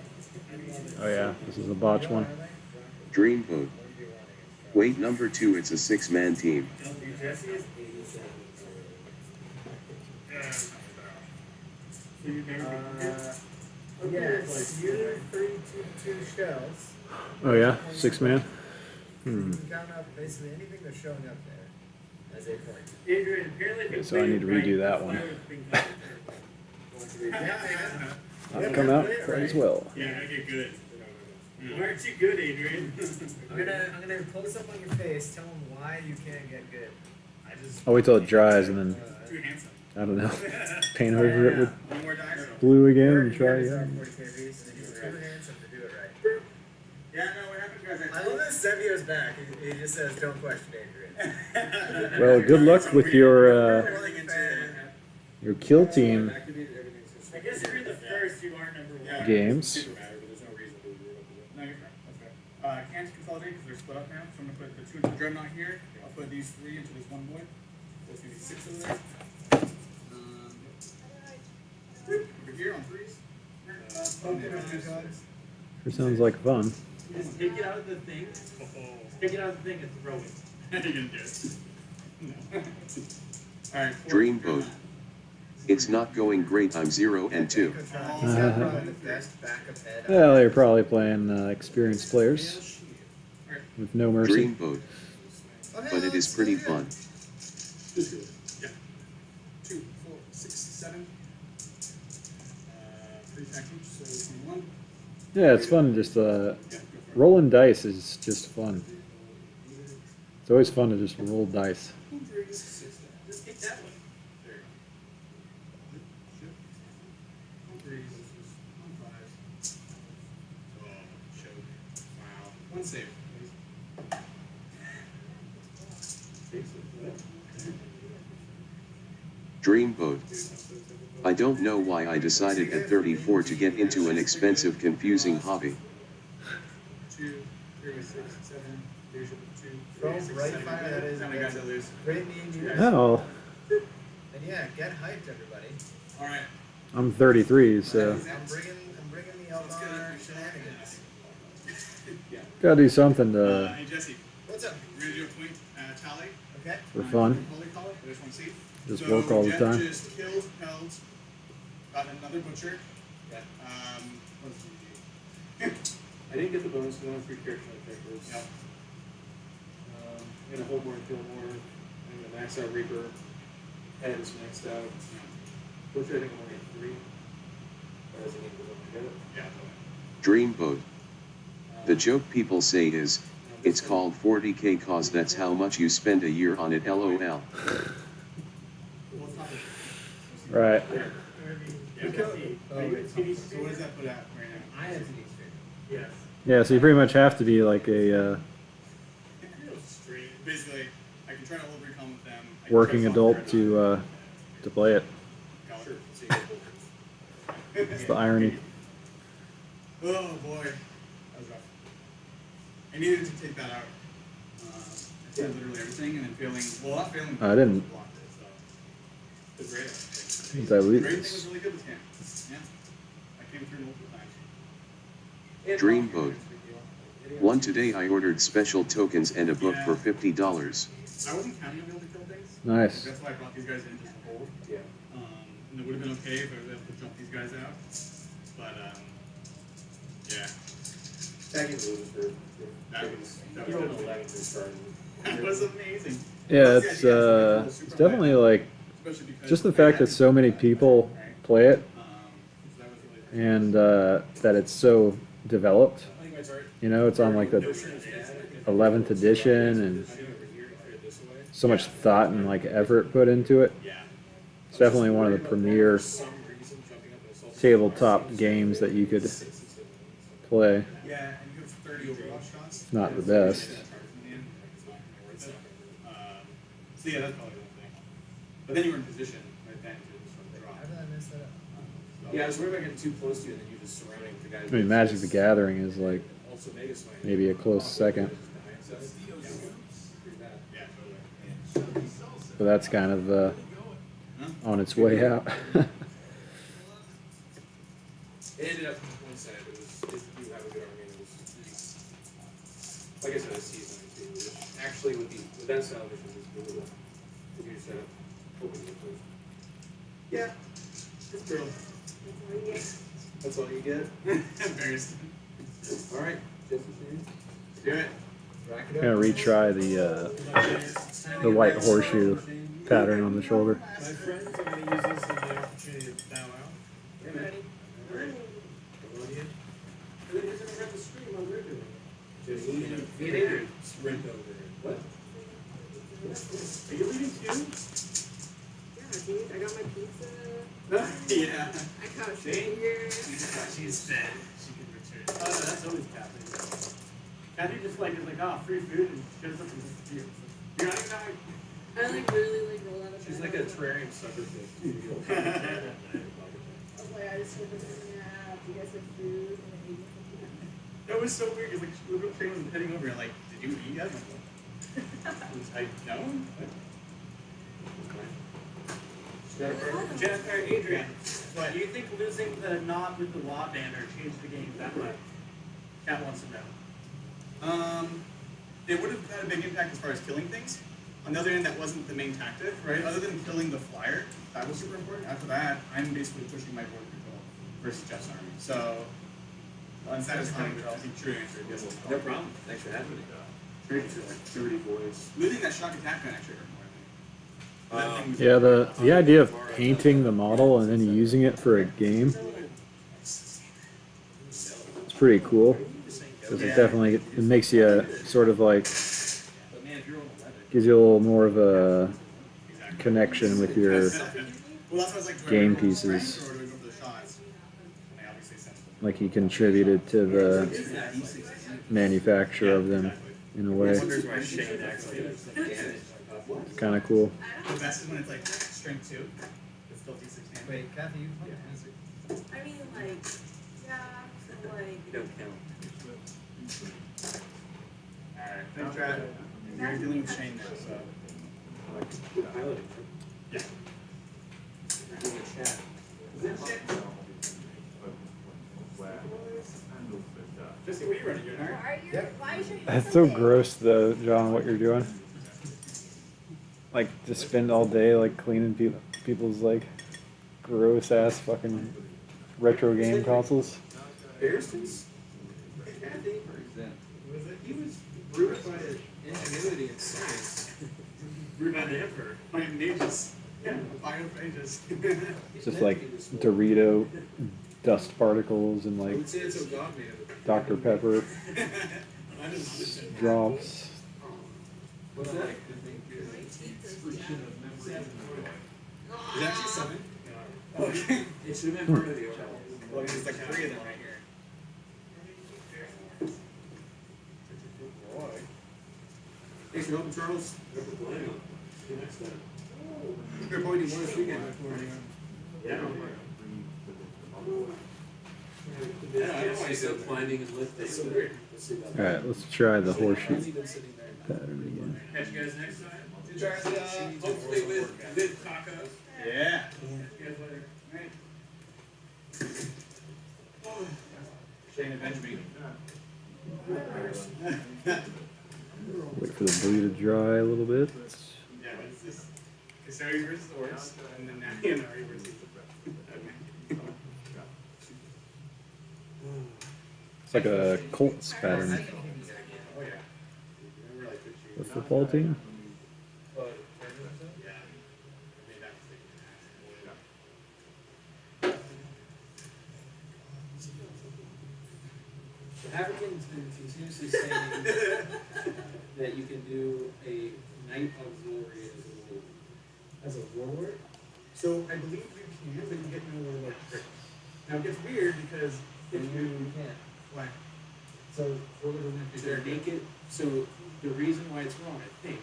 Oh yeah, this is a botch one.
Dreamboat. Wait, number 2, it's a 6-man team.
Yes, you 322 shells.
Oh yeah, 6-man.
You can count up basically anything that's showing up there as a point.
Adrian, apparently if
Okay,
you
so I
play
need to
it right,
redo that
the
one.
fire is being done.
That'll come out quite as well.
Yeah, I get good. Why aren't you good, Adrian?
I'm gonna close up on your face, tell them why you can't get good.
I just.
I'll wait till it dries and then,
Too handsome.
I don't know, paint over it with
One more dice.
blue again and
You
try
gotta
again.
start 40 KVs, and you're too handsome to do it right.
Yeah, no, what happened, guys?
I love that Sevio's back. He just says, "Don't question Adrian."
Well, good luck with your
Rolling into
your kill team
activated, everything's just.
I guess if you're the first, you are number one.
games.
Super matter, but there's no reason to do it. No, you're fine. That's fair. Can't consolidate because they're split up now. So I'm gonna put the 2 into the dreadnought here. I'll put these 3 into this one boy. There's gonna be 6 over there. Over here on 3s.
Sure sounds like fun.
Just take it out of the thing. Take it out of the thing and throw it.
You're gonna do it. No. Alright.
Dreamboat. It's not going great, I'm 0 and 2.
He's got probably the best backup head.
Well, they're probably playing experienced players with no mercy.
Dreamboat. But it is pretty fun.
This is good. Yeah. 2, 4, 6, 7. 3 package, so 21.
Yeah, it's fun. Just
Yeah, go for it.
rolling dice is just fun. It's always fun to just roll dice.
2 3s. Just take that one. There you go. 1 3s. 1 5s. Oh, choke. Wow. 1 save, please.
Dreamboat. I don't know why I decided at 34 to get into an expensive, confusing hobby.
2, 3, 6, 7. There's your 2,
Throw
3, 6,
right
7.
fire that is.
How many guys I lose?
Great mean you.
Oh,
And yeah, get hyped, everybody.
Alright.
I'm 33, so
I'm bringing the Eldar shenanigans.
Yeah.
gotta do something to
Hey Jesse,
What's up?
we're gonna do a point tally.
Okay.
for fun.
Holy call it. I just want to see.
Just
So
work all the
Jet
time.
just killed, held, got another butcher, bet. What does
I didn't get the bonus because I don't have 3 character papers.
Yep.
I'm gonna hold more and kill more. I'm gonna max out Reaper. Head is maxed out. Which I think I'm only at 3. Or does it need to go together?
Yeah, totally.
Dreamboat. The joke people say is, it's called 40k cause that's how much you spend a year on it, lol.
Well, it's not
Right.
yeah. So what does that put out right now?
I have to be straight.
Yes.
Yeah, so you pretty much have to be like a
Straight. Basically, I can try to hold recon with them. I can
working
try
adult
to
to play it.
Sure.
It's the irony.
Oh boy, that was rough. I needed to take that out. I tried literally everything and then failing. Well, not failing.
I didn't.
Blocked it, so. It was great.
Dilute.
Great thing was really good with him. Yeah. I came through multiple times.
Dreamboat. One today I ordered special tokens and a book for $50.
I wasn't counting on being able to kill things.
Nice.
That's why I brought these guys in just to hold.
Yeah.
And it would have been okay if I was able to jump these guys out. But, yeah.
Tagging loses for
That
you
was
rolled 11 for starting.
That was amazing.
Yeah, it's definitely like
Especially because
just the fact that so many people play it
so that was really
and that it's so developed.
I think that's right.
You know, it's on like the 11th edition and so much thought and like effort put into it.
Yeah.
It's definitely one of the premier tabletop games that you could play.
Yeah, and you have 30 overwatch shots.
If not the best.
So yeah, that's probably one thing. But then you were in position right then to just sort of drop.
How did I mess that up?
Yeah, I was worried about getting too close to you and then you just surrounding the guys.
I mean, Magic the Gathering is like
Also, Vegas might
maybe a close second,
Yeah, totally.
but that's kind of on its way out.
It ended up one-sided. It was, if you have a good army, it was, like I said, a season too, which actually with that style version is really well. If you just open it first.
Yeah. It's true.
That's all you get?
Embarrassed.
Alright, Jesse's here.
Do it.
Rack
I'm
it
gonna
up.
retry the white horseshoe pattern on the shoulder.
My friends, I'm going to use this as an opportunity to bow out. Hey, Manny. Alright. And then you're going to have to scream while we're doing it.
Me and Adrian sprint over. What?
Are you leaving too?
Yeah, dude, I got my pizza.
Yeah.
I got sugar.
She's fed. She can return. Oh, no, that's always Kathy. Kathy just like is like, oh, free food and shows up and disappears. You're not even
I like really like roll out of bed.
She's like a terrarium sucker fish.
I was like, I just took a nap. You guys have food and I ate something.
That was so weird because like little train was heading over and like, did you eat yet? I no.
Jeff, or Adrian, what, do you think losing the knot with the law banner changed the game that much? Cat wants to know.
It would have had a big impact as far as killing things. On the other hand, that wasn't the main tactic, right? Other than killing the flyer, that was super important. After that, I'm basically pushing my board control versus Jeff's army. So, unsatisfying, but I think true answer is yes.
No problem. Thanks for having me.
True answer, like 30 boys. Losing that shock attack gun actually hurt more, I think.
Yeah, the idea of painting the model and then using it for a game, it's pretty cool. Because it definitely it makes you sort of like gives you a little more of a connection with your game pieces. Like he contributed to the manufacture of them in a way. It's kind of cool.
The best is when it's like strength 2. It's still D6
Wait, Kathy, you play?
I mean, like, yeah, so like.
You don't count.
Alright, thanks, Brad. You're dealing with Shane now, so.
Piloting.
Yeah.
Doing a chat.
Jesse, what are you running? You're an
Why are you? Why is your
That's so gross, though, John. What you're doing, like, to spend all day like cleaning people's like gross ass fucking retro game consoles.
Barriston's Kathy. He was ruled by ingenuity and science.
Ruled by the Emperor. Fighting ninjas. Yeah, biophages.
It's just like Dorito dust particles and
I
like
would say it's what God made of it.
Dr. Pepper
I didn't understand.
drops.
What's that?
Is it actually 7? Okay.
It should have been part of the hotel.
Well, there's like 3 of them right here. Boy.
Thanks for helping, Charles. See you next time.
We're probably do more this weekend before
Yeah. Yeah, I don't want to go climbing and lifting. So weird. Let's see about that.
Alright, let's try the horseshoe
How's he been sitting there?
pattern again.
Catch you guys next time.
Hopefully with tacos.
Yeah. See you guys later. Right. Shane and Benjamin.
Wait for the blue to dry a little bit.
Yeah, what's this? Kasari versus Oris, and then Nayanari versus.
It's like a Colts pattern.
Oh, yeah.
The football team.
Yeah. I made that mistake.
The African's been continuously saying that you can do a knight auxiliary as a warlord.
So I believe you can, but you get no warlord trick. Now it gets weird because if you
can't.
why?
So they're naked. So the reason why it's wrong, I think,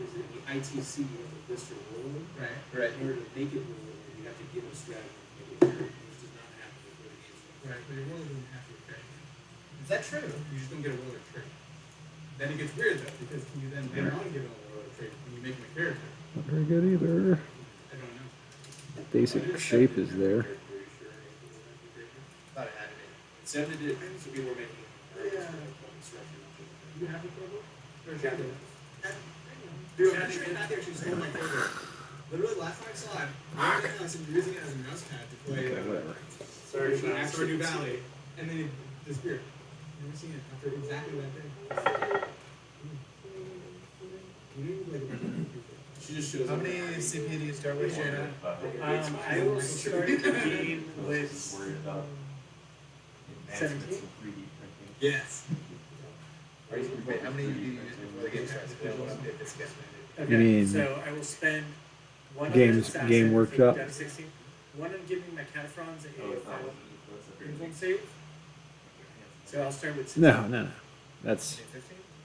is in the ITC you have to list your warlord.
Right.
In order to make it warlord, you have to give a strategy to make it warlord, which does not happen before the game's over.
Right, but your warlord doesn't have to be trick. Is that true? You just don't get a warlord trick. Then it gets weird though, because can you then later on give him a warlord trick when you make him a character?
Not very good either.
I don't know.
Basic shape is there.
Thought it had to be.
Seven to so people were making
You have a program? Or Kathy? Dude, I'm sure Kathy actually stole my program. Literally, last time I saw it, I realized I'm using it as a mouse pad to play
Okay, whatever.
Stardew Valley, and then it disappeared. Never seen it after exactly that day.
She just shows
How
up.
many CPU do you start with, Shayna?
I will start the game with 17.
Yes. Wait, how many do you use before the game starts? If it's guessed.
Okay,
You mean
so I will spend one
Games-
on assassin
Game
for
Workshop?
down to 16, one on giving my Cataphrons a influence save. So I'll start with 16.
No. That's
15?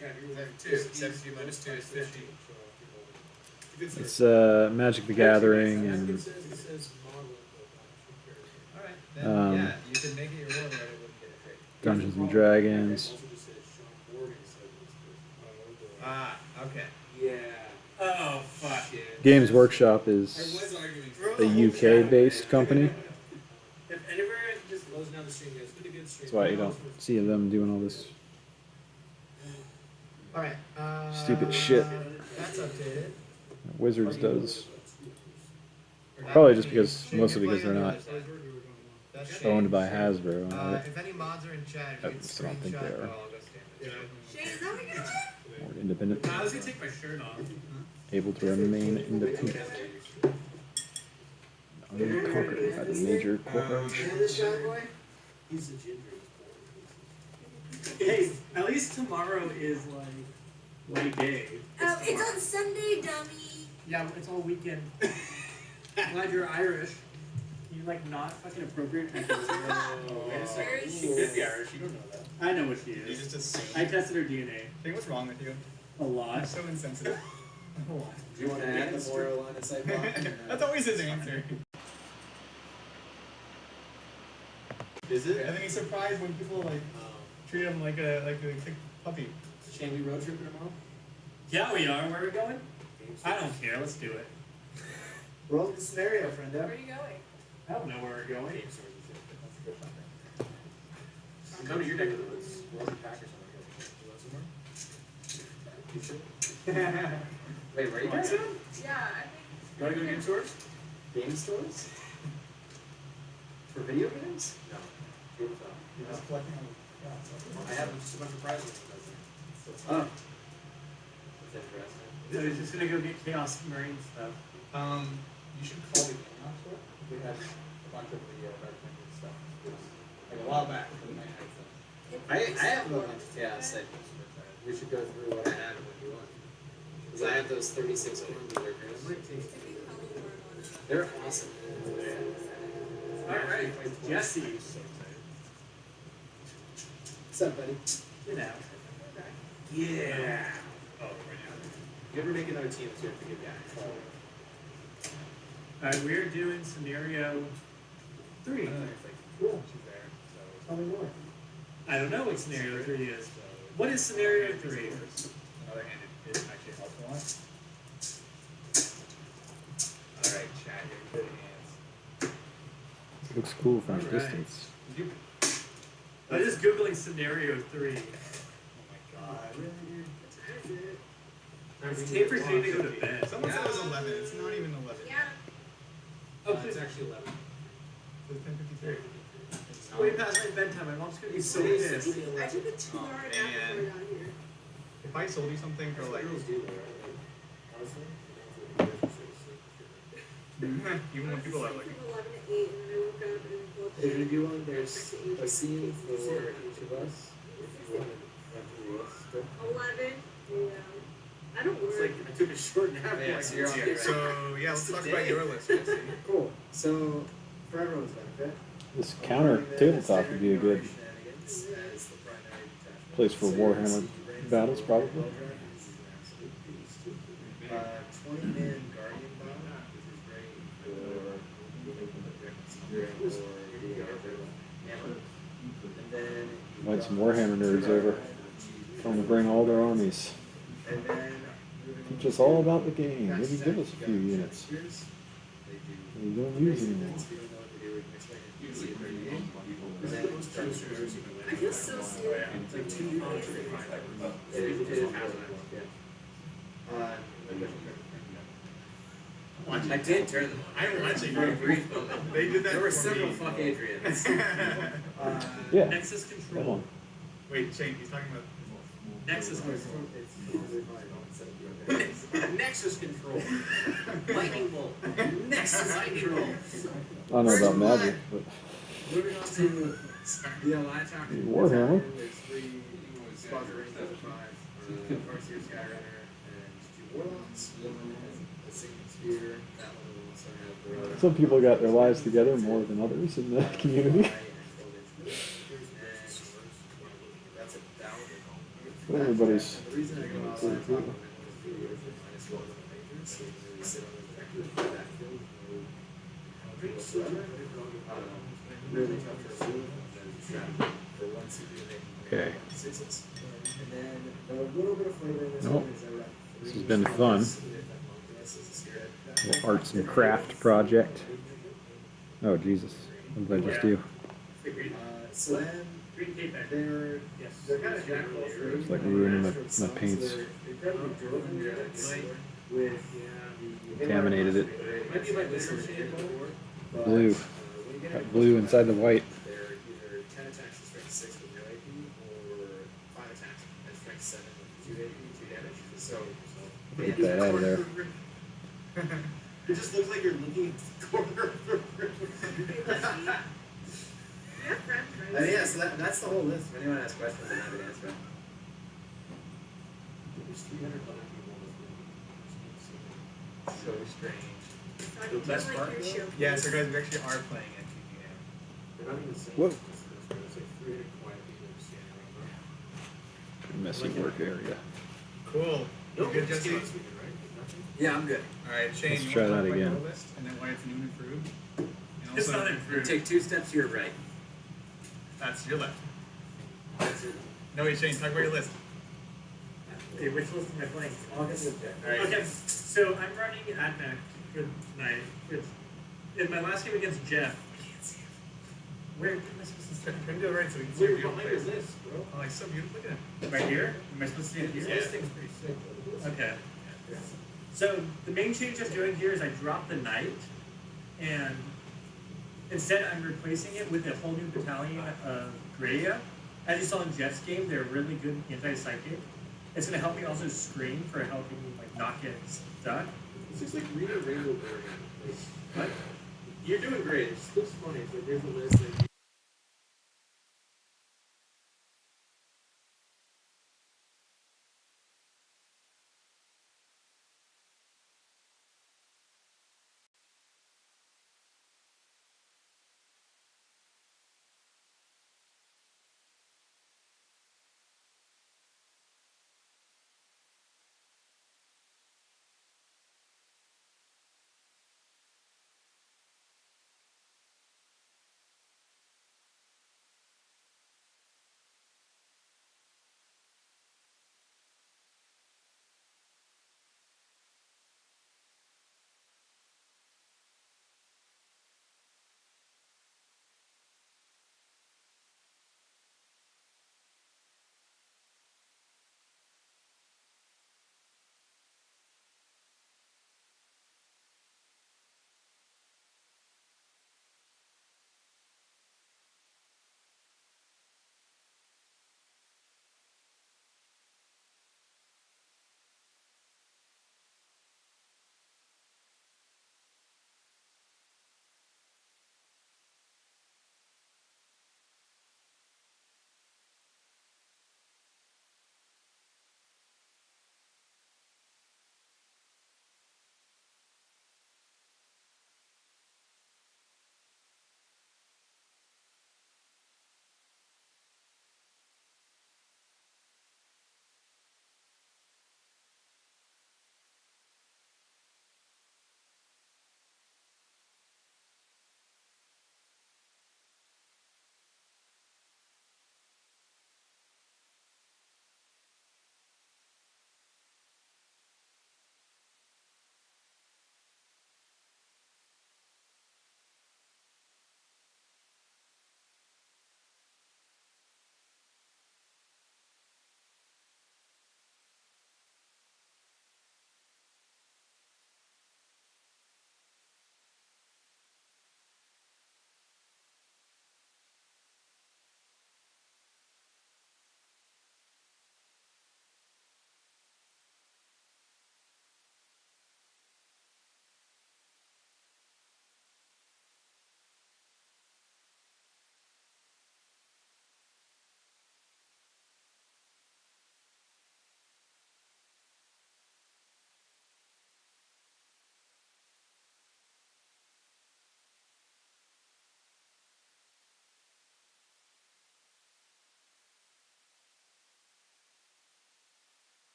Yeah, you have 2. 17 minus 2 is 15.
it's Magic the Gathering and
Alright, then yeah, you can make it your warlord, it wouldn't get a trick.
Dungeons and Dragons.
Ah, okay.
Yeah. Oh, fuck it.
Games Workshop
I
is
was arguing
a UK-based company.
If anywhere just
Close down the stream, guys. Pretty good stream.
That's why you don't see them doing all this
Alright,
stupid shit.
that's updated.
Wizards does. Probably just because, mostly because they're not
That's
owned by Hasbro.
if any mods are in chat,
I
you can
just don't think
screenshot.
they are.
Oh, I'll go stand.
Shane, is that what you're gonna do?
More independent.
I was gonna take my shirt off.
Able to remain independent. Unconquered by the major corporations.
He's a ginger.
Hey, at least tomorrow is like White Day.
It's on Sunday, dummy.
Yeah, it's all weekend. Glad you're Irish. You like not fucking appropriate.
Wait a second. She could be Irish. You don't know that.
I know what she
You
is.
just assume.
I tested her DNA
Think what's wrong with you?
a lot.
You're so insensitive.
A lot.
Do you want to add the moral line of sight block?
That's always his answer.
Is it?
I think he's surprised when people like treat him like a sick puppy.
Shane, we road tripping tomorrow?
Yeah, we are. Where are we going? I don't care. Let's do it.
Roll the scenario, friend.
Where are you going?
I don't know where we're going.
Come to your neck of the woods. Roll the Packers on the Wait, where are you guys going?
Yeah, I think.
You want to go to game stores? Game stores?
For video games?
No. You're just collecting them. I have just a bunch of prizes.
Oh.
That's interesting. So he's just gonna go get Chaos Marine stuff.
You should call the game off for it. We had a bunch of the Dark Knight stuff. Like a while back for the Night Knight stuff.
I have a bunch of Chaos that we should go through what I had and what you want. Because I have those 36 orange workers. They're awesome.
Alright, Jesse.
What's up, buddy?
Get out.
Yeah.
Oh, right now.
You ever make another team, so you have to get back.
Alright, we're doing scenario 3.
Cool. She's there. So
Tell me more.
I don't know what scenario 3 is. What is scenario 3?
on the other hand, it actually helps a lot. Alright, chat, you're in good hands.
Looks cool from a
Alright.
distance.
Did you?
I'm just googling scenario 3.
Oh my god.
It's time for Shane to go to bed.
Someone said it was 11. It's not even 11.
Yeah.
Oh,
It's actually 11.
It's 10:53.
It's way past my bedtime. My mom's gonna be so pissed.
I took a 2-hour nap before I got here.
If I sold you something for like, even when people are like,
From 11 to 8, and then I woke up and looked
If
at
you
it.
do one, there's a scene for each of us. If you want to run through the list.
11. Yeah. I don't
It's
work.
like I took a short nap.
Yeah, so you're on
yeah,
the
so yeah, let's talk about your list, Jesse.
Cool. So, for everyone's benefit,
This counter tabletop would be a good place for Warhammer battles, probably.
20-man Guardian Bomb, which is great for and then
Invite some Warhammer nerds over. Tell them to bring all their armies.
and then
Teach us all about the game. Maybe give us a few units that we don't use anymore.
I feel so silly.
I did turn them on.
I'm watching
For a
you.
brief moment.
They did that
There were
for
several
me.
fuck Adrians.
Yeah,
Nexus
come
control.
on.
Wait, Shane, he's talking about.
Nexus control. Nexus control. Lightning bolt. Nexus control.
I don't know about magic, but
Moving on to the Alliance Action.
Warhammer.
There's 3 squads of ranged over 5. Farseer, Skyrunner, and 2 Warlocks. One has a Signet Spear. That one will also have the.
some people got their lives together more than others in the community.
That's a down.
But everybody's
The reason I go outside top of it is minus 1 on the majors, so you really sit on the vector for that field. Whatsoever. Really tough to remove. For 1 CPU, they
Okay.
6s. And then a little bit of flavor in this
Nope.
one is I rep
This
3
has been fun.
Monkeys as a spirit.
Little arts and craft project. Oh Jesus! What did I just do?
So then
Green cape back.
they're kind of jack of all trades.
It's like ruining my paints.
They're incredibly durable units with the
Contaminated it.
might be like this one shade, but
Blue.
when you get
Got blue inside the white.
they're either 10 attacks and strength 6 with no AP, or 5 attacks and strength 7 with 2 AP, 2 damage. So
Get that out of there.
It just looks like you're looking at the corner of the room.
Yeah, friends, right?
yeah, so that's the whole list. If anyone has questions, I'm happy to answer them.
There's 300 other people in this room.
So strange.
So I can do
best
like
part,
your
though?
show.
Yeah, so guys, we actually are playing NTPM.
They're not even saying
Whoa.
this. There's like 300 quiet people just standing around.
Messy work area.
Cool. You good,
just
Jesse?
kidding, speaking, right? Nothing?
Yeah, I'm good.
Alright, Shane,
Let's
you
try
want to
that
talk about
again.
your list and then why it's new and improved? And
It's
also,
not improved.
Take 2 steps to your right.
that's your left. No, wait, Shane, talk about your list.
Okay, which list am I playing? August.
Alright.
Okay, so I'm running AdMac for tonight. In my last game against Jeff. I can't see him. Where am I supposed to start?
Can you go right so we can see
Where
your beautiful
behind your
face?
list, bro?
Oh, it's so beautiful. Look at it.
Right here? Am I supposed to see it here?
Yeah.
This thing's pretty sick. Okay. So the main change I'm doing here is I drop the knight, and Instead, I'm replacing it with a whole new battalion of Gradia. As you saw in Jeff's game, they're really good anti-psychic. It's going to help me also screen for helping me like not get stuck.
It's just like reading Rainbow Warhammer.
What?
You're doing great. It just looks funny. It's like there's a list that